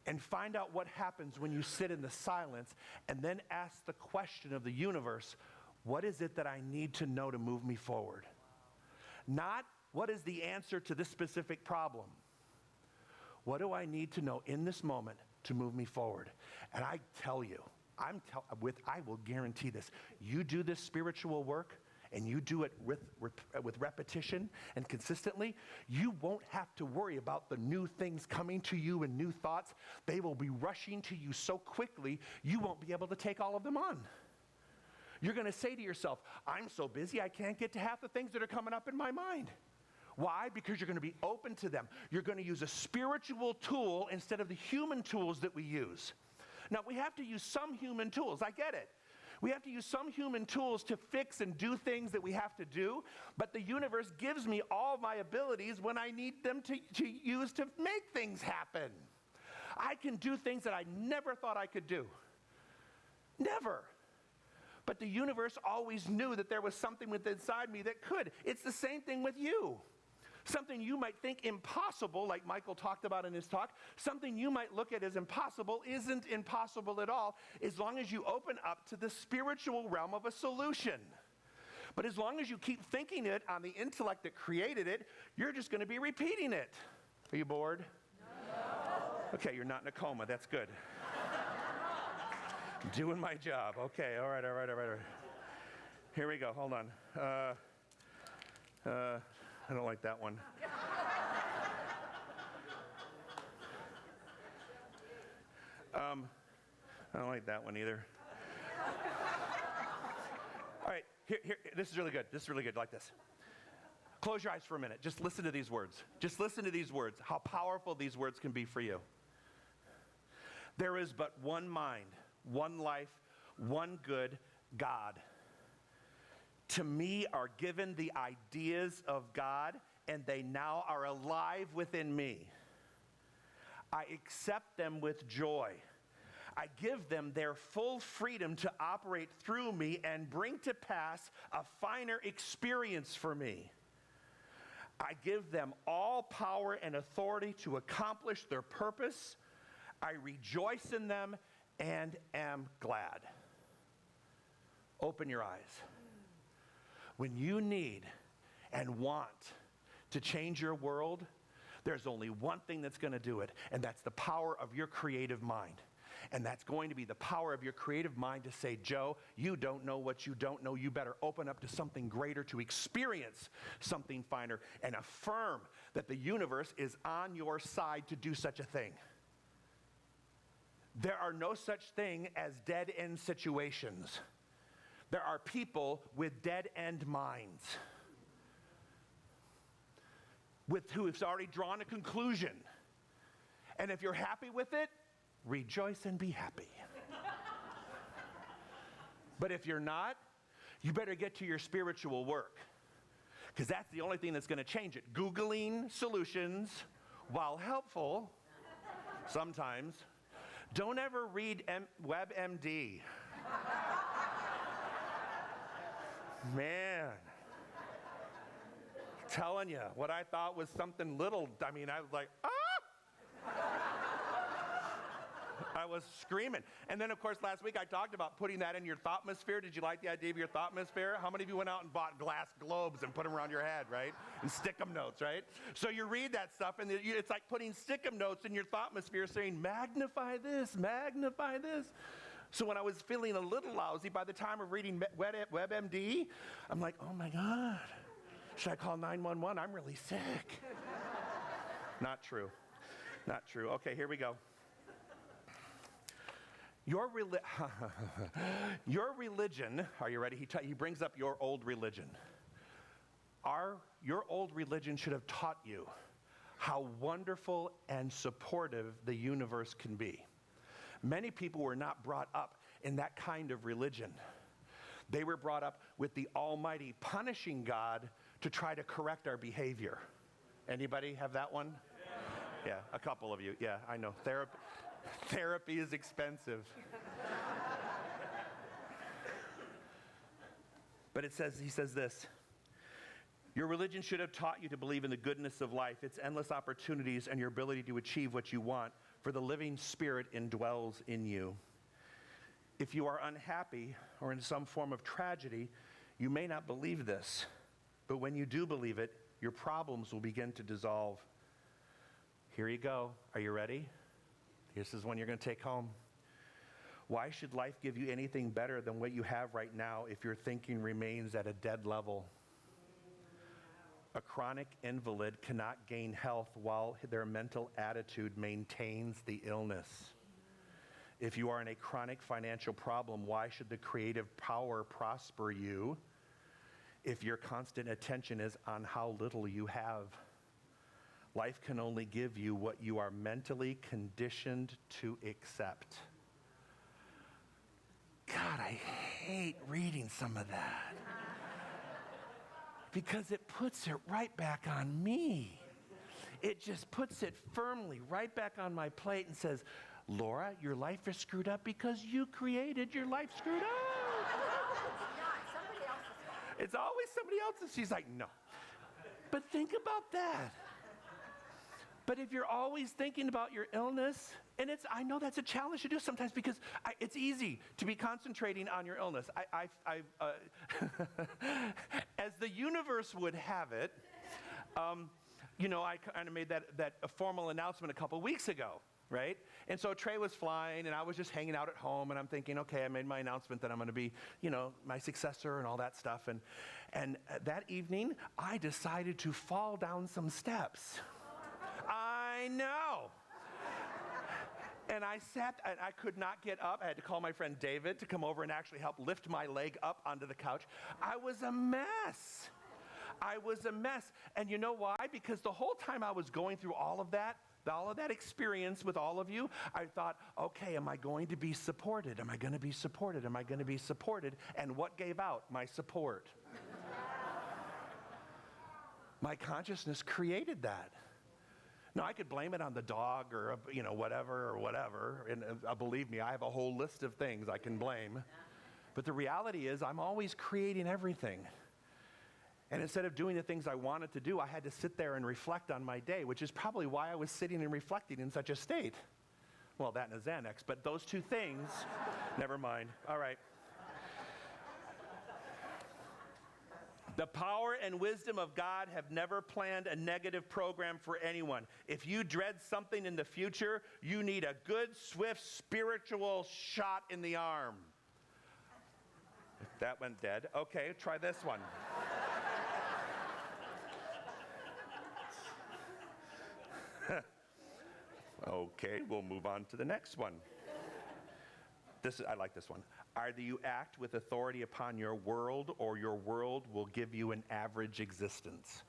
And find out what happens when you sit in the silence and then ask the question of the universe, what is it that I need to know to move me forward? Not what is the answer to this specific problem. What do I need to know in this moment to move me forward? And I tell you, I will guarantee this. You do this spiritual work, and you do it with repetition and consistently, you won't have to worry about the new things coming to you and new thoughts. They will be rushing to you so quickly, you won't be able to take all of them on. You're going to say to yourself, I'm so busy, I can't get to half the things that are coming up in my mind. Why? Because you're going to be open to them. You're going to use a spiritual tool instead of the human tools that we use. Now, we have to use some human tools. I get it. We have to use some human tools to fix and do things that we have to do, but the universe gives me all my abilities when I need them to use to make things happen. I can do things that I never thought I could do. Never. But the universe always knew that there was something within inside me that could. It's the same thing with you. Something you might think impossible, like Michael talked about in his talk, something you might look at as impossible isn't impossible at all, as long as you open up to the spiritual realm of a solution. But as long as you keep thinking it on the intellect that created it, you're just going to be repeating it. Are you bored? No. Okay, you're not in a coma. That's good. I'm doing my job. Okay, all right. Here we go. Hold on. I don't like that one. I don't like that one either. All right, here, this is really good. This is really good, like this. Close your eyes for a minute. Just listen to these words. Just listen to these words, how powerful these words can be for you. There is but one mind, one life, one good God. To me are given the ideas of God, and they now are alive within me. I accept them with joy. I give them their full freedom to operate through me and bring to pass a finer experience for me. I give them all power and authority to accomplish their purpose. I rejoice in them and am glad. Open your eyes. When you need and want to change your world, there's only one thing that's going to do it, and that's the power of your creative mind. And that's going to be the power of your creative mind to say, Joe, you don't know what you don't know. You better open up to something greater, to experience something finer, and affirm that the universe is on your side to do such a thing. There are no such thing as dead-end situations. There are people with dead-end minds, who have already drawn a conclusion. And if you're happy with it, rejoice and be happy. But if you're not, you better get to your spiritual work, because that's the only thing that's going to change it. Googling solutions, while helpful, sometimes, don't ever read WebMD. Man, telling you, what I thought was something little, I was like, ah! I was screaming. And then, of course, last week I talked about putting that in your thoughtmosphere. Did you like the idea of your thoughtmosphere? How many of you went out and bought glass globes and put them around your head, right? And stick-em notes, right? So you read that stuff, and it's like putting stick-em notes in your thoughtmosphere saying, magnify this, magnify this. So when I was feeling a little lousy, by the time of reading WebMD, I'm like, oh my God, should I call 911? I'm really sick. Not true. Not true. Okay, here we go. Your religion, are you ready? He brings up your old religion. Your old religion should have taught you how wonderful and supportive the universe can be. Many people were not brought up in that kind of religion. They were brought up with the Almighty punishing God to try to correct our behavior. Anybody have that one? Yeah, a couple of you. Yeah, I know. Therapy is expensive. But he says this. Your religion should have taught you to believe in the goodness of life, its endless opportunities, and your ability to achieve what you want, for the living Spirit indwells in you. If you are unhappy or in some form of tragedy, you may not believe this, but when you do believe it, your problems will begin to dissolve. Here you go. Are you ready? This is one you're going to take home. Why should life give you anything better than what you have right now if your thinking remains at a dead level? A chronic invalid cannot gain health while their mental attitude maintains the illness. If you are in a chronic financial problem, why should the creative power prosper you if your constant attention is on how little you have? Life can only give you what you are mentally conditioned to accept. God, I hate reading some of that. Because it puts it right back on me. It just puts it firmly right back on my plate and says, Laura, your life is screwed up because you created your life screwed up. It's always somebody else's. She's like, no. But think about that. But if you're always thinking about your illness, and I know that's a challenge to do sometimes because it's easy to be concentrating on your illness. As the universe would have it, I kind of made that a formal announcement a couple weeks ago, right? And so Trey was flying, and I was just hanging out at home, and I'm thinking, okay, I made my announcement that I'm going to be, my successor and all that stuff. And that evening, I decided to fall down some steps. I know. And I sat, and I could not get up. I had to call my friend David to come over and actually help lift my leg up onto the couch. I was a mess. I was a mess. And you know why? Because the whole time I was going through all of that experience with all of you, I thought, okay, am I going to be supported? Am I going to be supported? Am I going to be supported? And what gave out? My support. My consciousness created that. Now, I could blame it on the dog or, whatever. And believe me, I have a whole list of things I can blame. But the reality is I'm always creating everything. And instead of doing the things I wanted to do, I had to sit there and reflect on my day, which is probably why I was sitting and reflecting in such a state. Well, that and a Xanax, but those two things, never mind. All right. The power and wisdom of God have never planned a negative program for anyone. If you dread something in the future, you need a good, swift, spiritual shot in the arm. That went dead. Okay, try this one. Okay, we'll move on to the next one. I like this one. Either you act with authority upon your world, or your world will give you an average existence.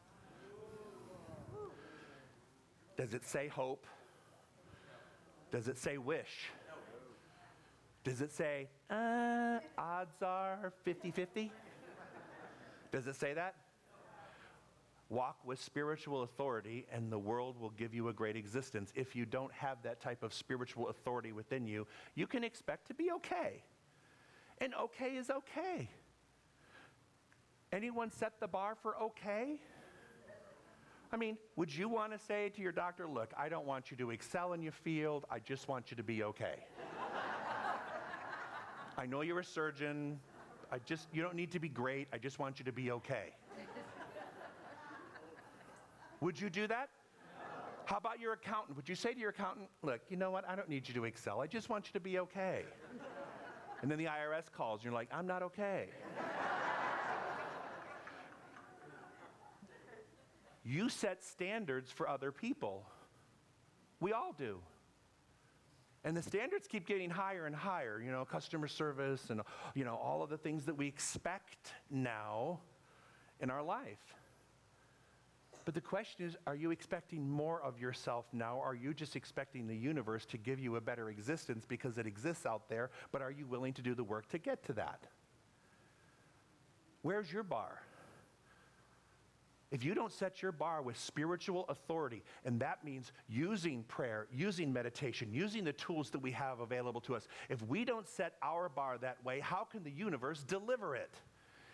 Does it say hope? Does it say wish? Does it say, odds are 50-50? Does it say that? Walk with spiritual authority and the world will give you a great existence. If you don't have that type of spiritual authority within you, you can expect to be okay. And okay is okay. Anyone set the bar for okay? I mean, would you want to say to your doctor, look, I don't want you to excel in your field, I just want you to be okay. I know you're a surgeon, you don't need to be great, I just want you to be okay. Would you do that? How about your accountant? Would you say to your accountant, look, you know what, I don't need you to excel, I just want you to be okay. And then the IRS calls, and you're like, I'm not okay. You set standards for other people. We all do. And the standards keep getting higher and higher, customer service and, all of the things that we expect now in our life. But the question is, are you expecting more of yourself now? Or are you just expecting the universe to give you a better existence because it exists out there, but are you willing to do the work to get to that? Where's your bar? If you don't set your bar with spiritual authority, and that means using prayer, using meditation, using the tools that we have available to us, if we don't set our bar that way, how can the universe deliver it?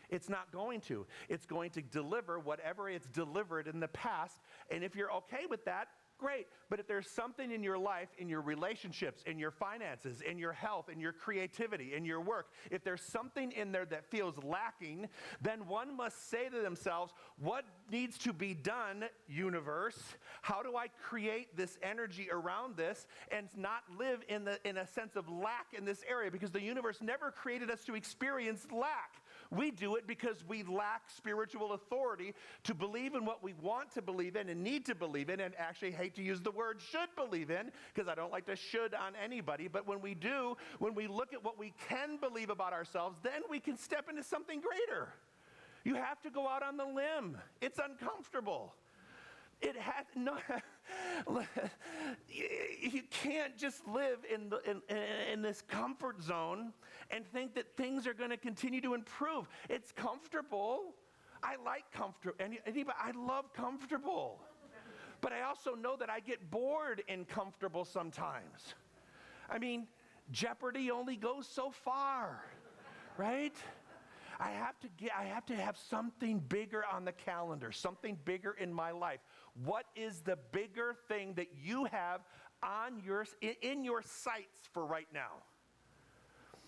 It's not going to. It's going to deliver whatever it's delivered in the past, and if you're okay with that, great. But if there's something in your life, in your relationships, in your finances, in your health, in your creativity, in your work, if there's something in there that feels lacking, then one must say to themselves, what needs to be done, universe? How do I create this energy around this and not live in a sense of lack in this area? Because the universe never created us to experience lack. We do it because we lack spiritual authority to believe in what we want to believe in and need to believe in, and actually hate to use the word should believe in, because I don't like to should on anybody. But when we do, when we look at what we can believe about ourselves, then we can step into something greater. You have to go out on the limb. It's uncomfortable. It has no. You can't just live in this comfort zone and think that things are going to continue to improve. It's comfortable. I like comfort. I love comfortable. But I also know that I get bored in comfortable sometimes. I mean, Jeopardy only goes so far, right? I have to have something bigger on the calendar, something bigger in my life. What is the bigger thing that you have in your sights for right now?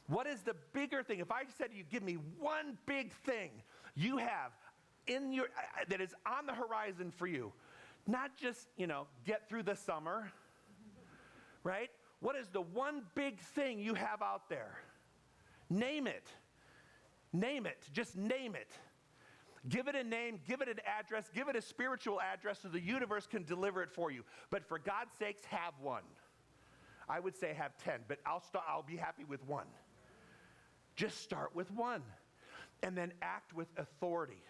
What is the bigger thing? If I said to you, give me one big thing you have that is on the horizon for you, not just, get through the summer, right? What is the one big thing you have out there? Name it. Name it. Just name it. Give it a name, give it an address, give it a spiritual address so the universe can deliver it for you. But for God's sakes, have one. I would say have 10, but I'll be happy with one. Just start with one. And then act with authority.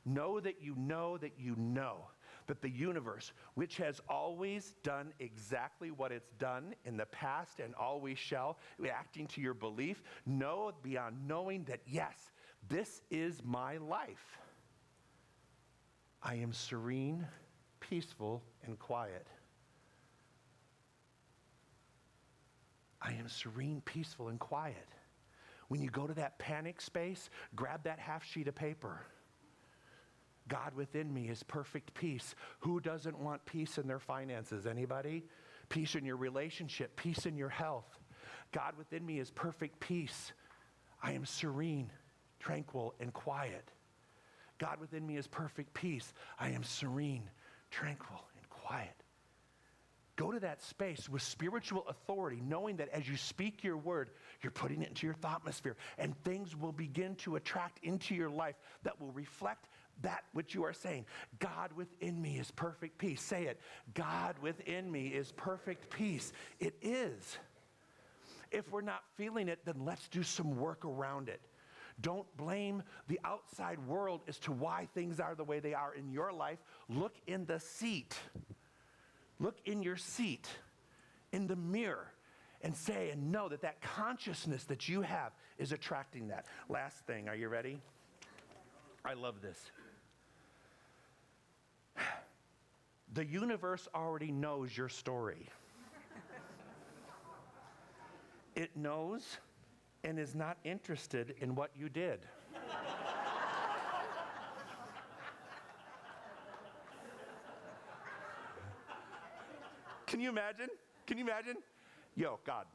Know that you know that you know that the universe, which has always done exactly what it's done in the past and always shall, reacting to your belief, know beyond knowing that, yes, this is my life. I am serene, peaceful, and quiet. I am serene, peaceful, and quiet. When you go to that panic space, grab that half sheet of paper. God within me is perfect peace. Who doesn't want peace in their finances? Anybody? Peace in your relationship, peace in your health. God within me is perfect peace. I am serene, tranquil, and quiet. God within me is perfect peace. I am serene, tranquil, and quiet. Go to that space with spiritual authority, knowing that as you speak your word, you're putting it into your thoughtmosphere, and things will begin to attract into your life that will reflect that which you are saying. God within me is perfect peace. Say it. God within me is perfect peace. It is. If we're not feeling it, then let's do some work around it. Don't blame the outside world as to why things are the way they are in your life. Look in the seat. Look in your seat, in the mirror, and say and know that that consciousness that you have is attracting that. Last thing, are you ready? I love this. The universe already knows your story. It knows and is not interested in what you did. Can you imagine? Can you imagine? Yo, God.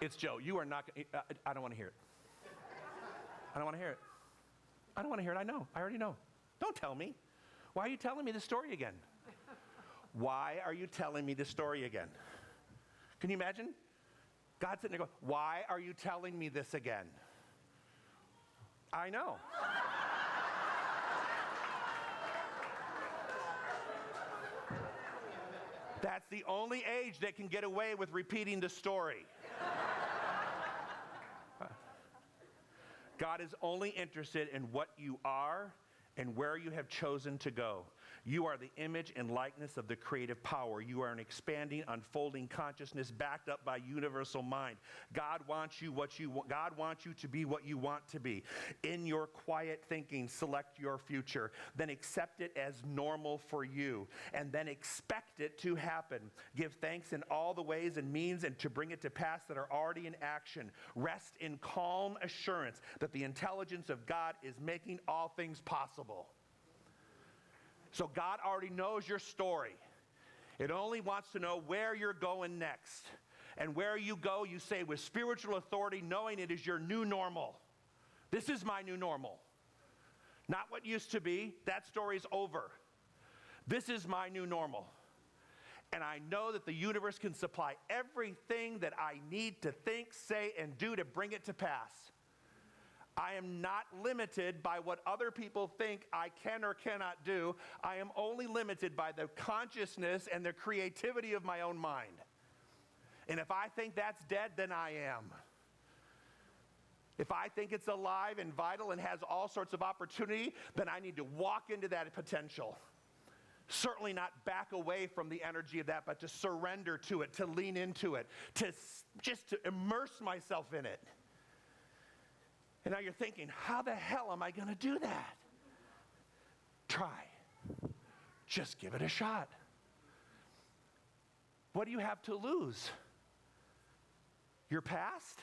It's Joe. You are not, I don't want to hear it. I don't want to hear it. I don't want to hear it. I know. I already know. Don't tell me. Why are you telling me the story again? Why are you telling me the story again? Can you imagine? God sitting there going, why are you telling me this again? I know. That's the only age that can get away with repeating the story. God is only interested in what you are and where you have chosen to go. You are the image and likeness of the creative power. You are an expanding, unfolding consciousness backed up by universal mind. God wants you God wants you to be what you want to be. In your quiet thinking, select your future. Then accept it as normal for you. And then expect it to happen. Give thanks in all the ways and means and to bring it to pass that are already in action. Rest in calm assurance that the intelligence of God is making all things possible. So God already knows your story. It only wants to know where you're going next. And where you go, you say with spiritual authority, knowing it is your new normal. This is my new normal. Not what used to be. That story's over. This is my new normal. And I know that the universe can supply everything that I need to think, say, and do to bring it to pass. I am not limited by what other people think I can or cannot do. I am only limited by the consciousness and the creativity of my own mind. And if I think that's dead, then I am. If I think it's alive and vital and has all sorts of opportunity, then I need to walk into that potential. Certainly not back away from the energy of that, but to surrender to it, to lean into it, to immerse myself in it. And now you're thinking, how the hell am I going to do that? Try. Just give it a shot. What do you have to lose? Your past?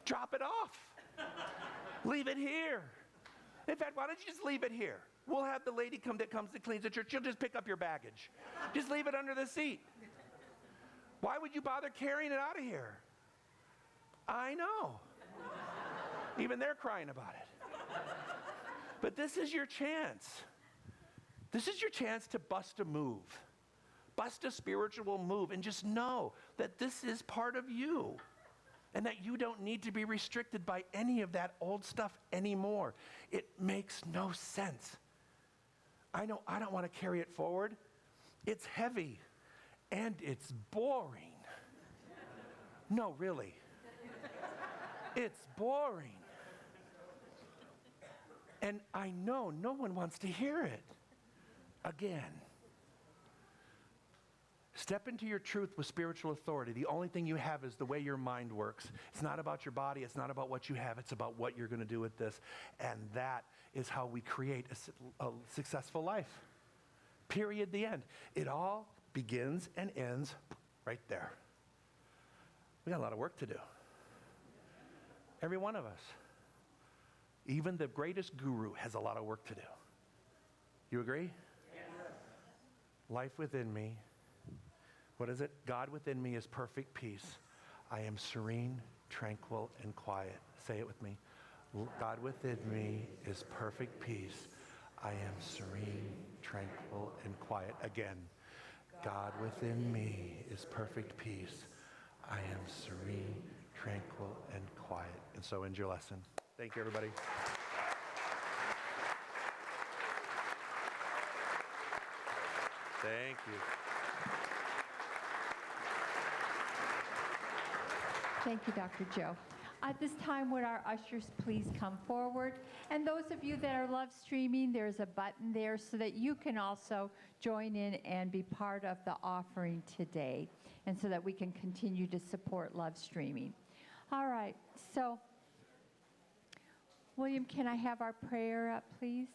Drop it off. Leave it here. In fact, why don't you just leave it here? We'll have the lady that comes to cleans the church. She'll just pick up your baggage. Just leave it under the seat. Why would you bother carrying it out of here? I know. Even they're crying about it. But this is your chance. This is your chance to bust a move. Bust a spiritual move and just know that this is part of you and that you don't need to be restricted by any of that old stuff anymore. It makes no sense. I know I don't want to carry it forward. It's heavy. And it's boring. No, really. It's boring. And I know no one wants to hear it. Again. Step into your truth with spiritual authority. The only thing you have is the way your mind works. It's not about your body. It's not about what you have. It's about what you're going to do with this. And that is how we create a successful life. Period, the end. It all begins and ends right there. We got a lot of work to do. Every one of us. Even the greatest guru has a lot of work to do. You agree? Yes. Life within me. What is it? God within me is perfect peace. I am serene, tranquil, and quiet. Say it with me. God within me is perfect peace. I am serene, tranquil, and quiet. Again. God within me is perfect peace. I am serene, tranquil, and quiet. And so end your lesson. Thank you, everybody. Thank you. Thank you, Dr. Joe. At this time, would our ushers please come forward? And those of you that are live streaming, there's a button there so that you can also join in and be part of the offering today, and so that we can continue to support live streaming. All right, so William, can I have our prayer up, please?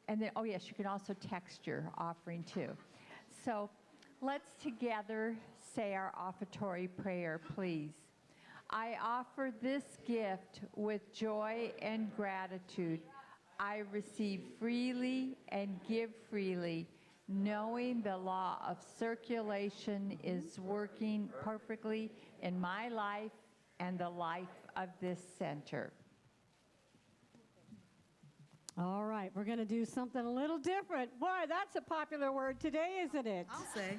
And then, oh yes, you can also text your offering too. So let's together say our offertory prayer, please. I offer this gift with joy and gratitude. I receive freely and give freely, knowing the law of circulation is working perfectly in my life and the life of this center. All right, we're going to do something a little different. Boy, that's a popular word today, isn't it? I'll say.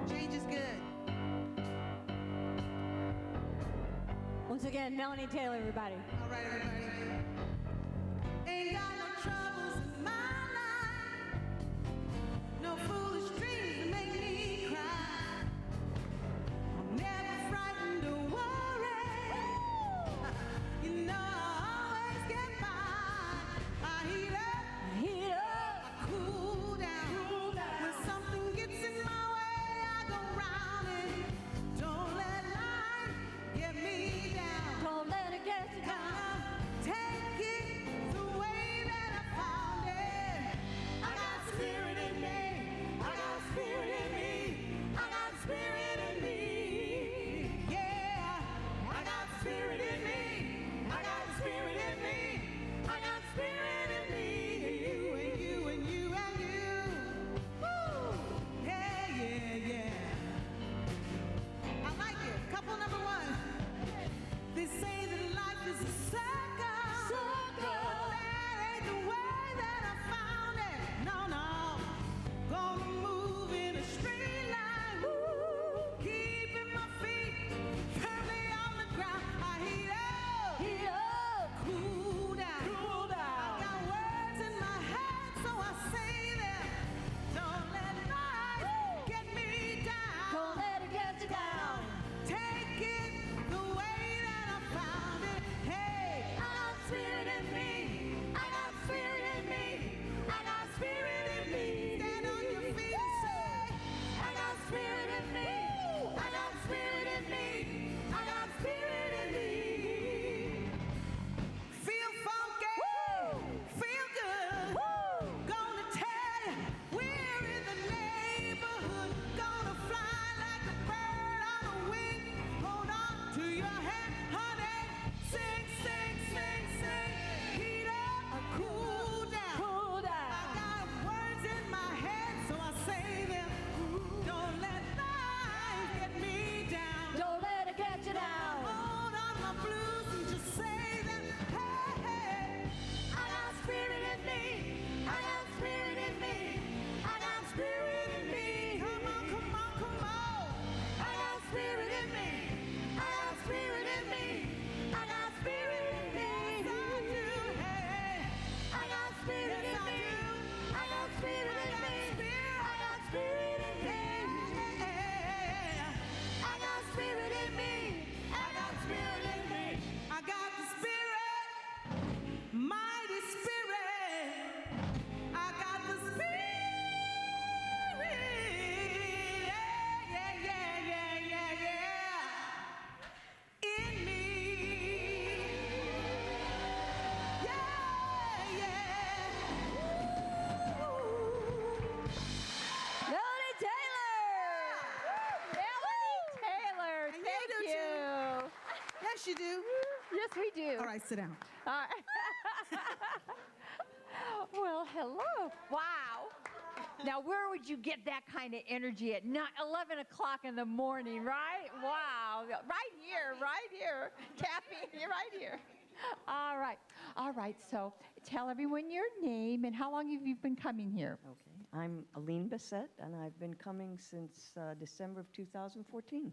Change is good. Once again, Melanie Taylor, everybody. All right, everybody. Ain't got no troubles in my life. No foolish dreams to make me cry. I'm never frightened or worried. You know I always get by. I heat up, I cool down. When something gets in my way, I go round it. Don't let life get me down. Don't let it get you down. Take it the way that we do. All right, sit down. All right. Well, hello. Wow. Now, where would you get that kind of energy at 11 o'clock in the morning, right? Wow. Right here. Kathy, you're right here. All right. All right. So tell everyone your name and how long have you been coming here? Okay, I'm Aline Bassett, and I've been coming since December of 2014.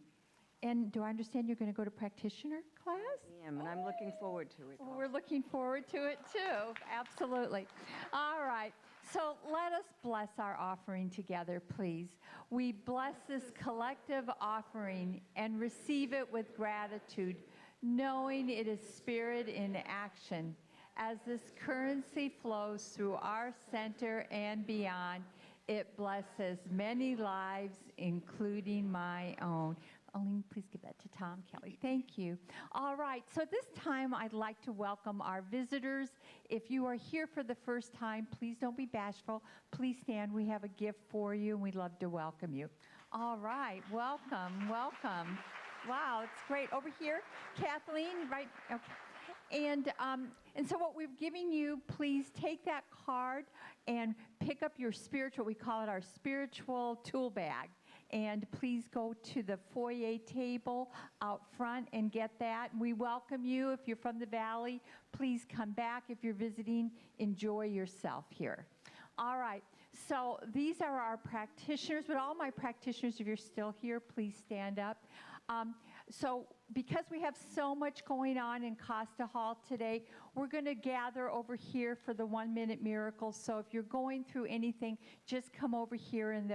And do I understand you're going to go to practitioner class? I am, and I'm looking forward to it. Well, we're looking forward to it too. Absolutely. All right. So let us bless our offering together, please. We bless this collective offering and receive it with gratitude, knowing it is spirit in action. As this currency flows through our center and beyond, it blesses many lives, including my own. Aline, please give that to Tom Kelly. Thank you. All right, so this time I'd like to welcome our visitors. If you are here for the first time, please don't be bashful. Please stand. We have a gift for you, and we'd love to welcome you. All right, welcome. Wow, it's great. Over here, Kathleen, right? Okay. And so what we've given you, please take that card and pick up your spiritual, we call it our spiritual tool bag. And please go to the foyer table out front and get that. We welcome you. If you're from the Valley, please come back. If you're visiting, enjoy yourself here. All right, so these are our practitioners, but all my practitioners, if you're still here, please stand up. So because we have so much going on in Costa Hall today, we're going to gather over here for the 1 Minute Miracle. So if you're going through anything, just come over here and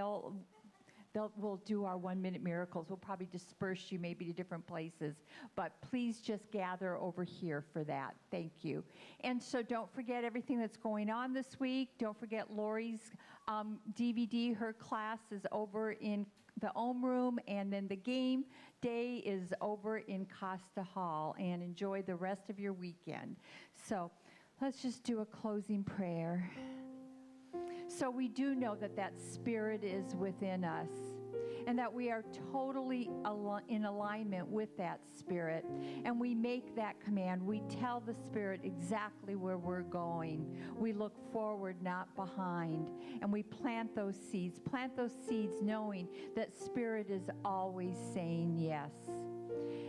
we'll do our 1 Minute Miracles. We'll probably disperse you maybe to different places, but please just gather over here for that. Thank you. And so don't forget everything that's going on this week. Don't forget Lori's DVD. Her class is over in the Ohm Room, and then the game day is over in Costa Hall. And enjoy the rest of your weekend. So let's just do a closing prayer. So we do know that that spirit is within us and that we are totally in alignment with that spirit. And we make that command. We tell the spirit exactly where we're going. We look forward, not behind. And we plant those seeds knowing that spirit is always saying yes.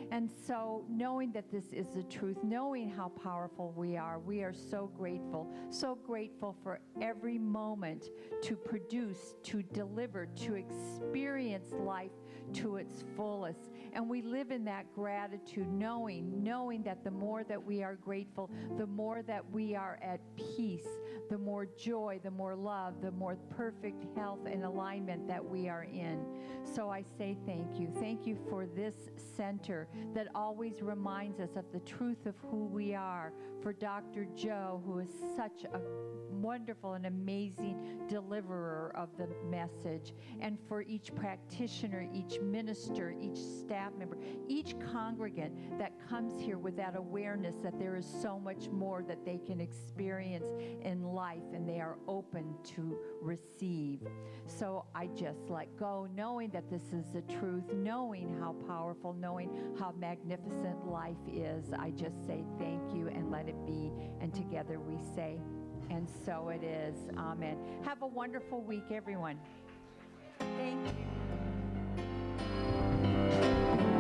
And so knowing that this is the truth, knowing how powerful we are so grateful for every moment to produce, to deliver, to experience life to its fullest. And we live in that gratitude, knowing that the more that we are grateful, the more that we are at peace, the more joy, the more love, the more perfect health and alignment that we are in. So I say thank you. Thank you for this center that always reminds us of the truth of who we are. For Dr. Joe, who is such a wonderful and amazing deliverer of the message. And for each practitioner, each minister, each staff member, each congregant that comes here with that awareness that there is so much more that they can experience in life and they are open to receive. So I just let go, knowing that this is the truth, knowing how powerful, knowing how magnificent life is. I just say thank you and let it be. And together we say, and so it is. Amen. Have a wonderful week, everyone. Thank you.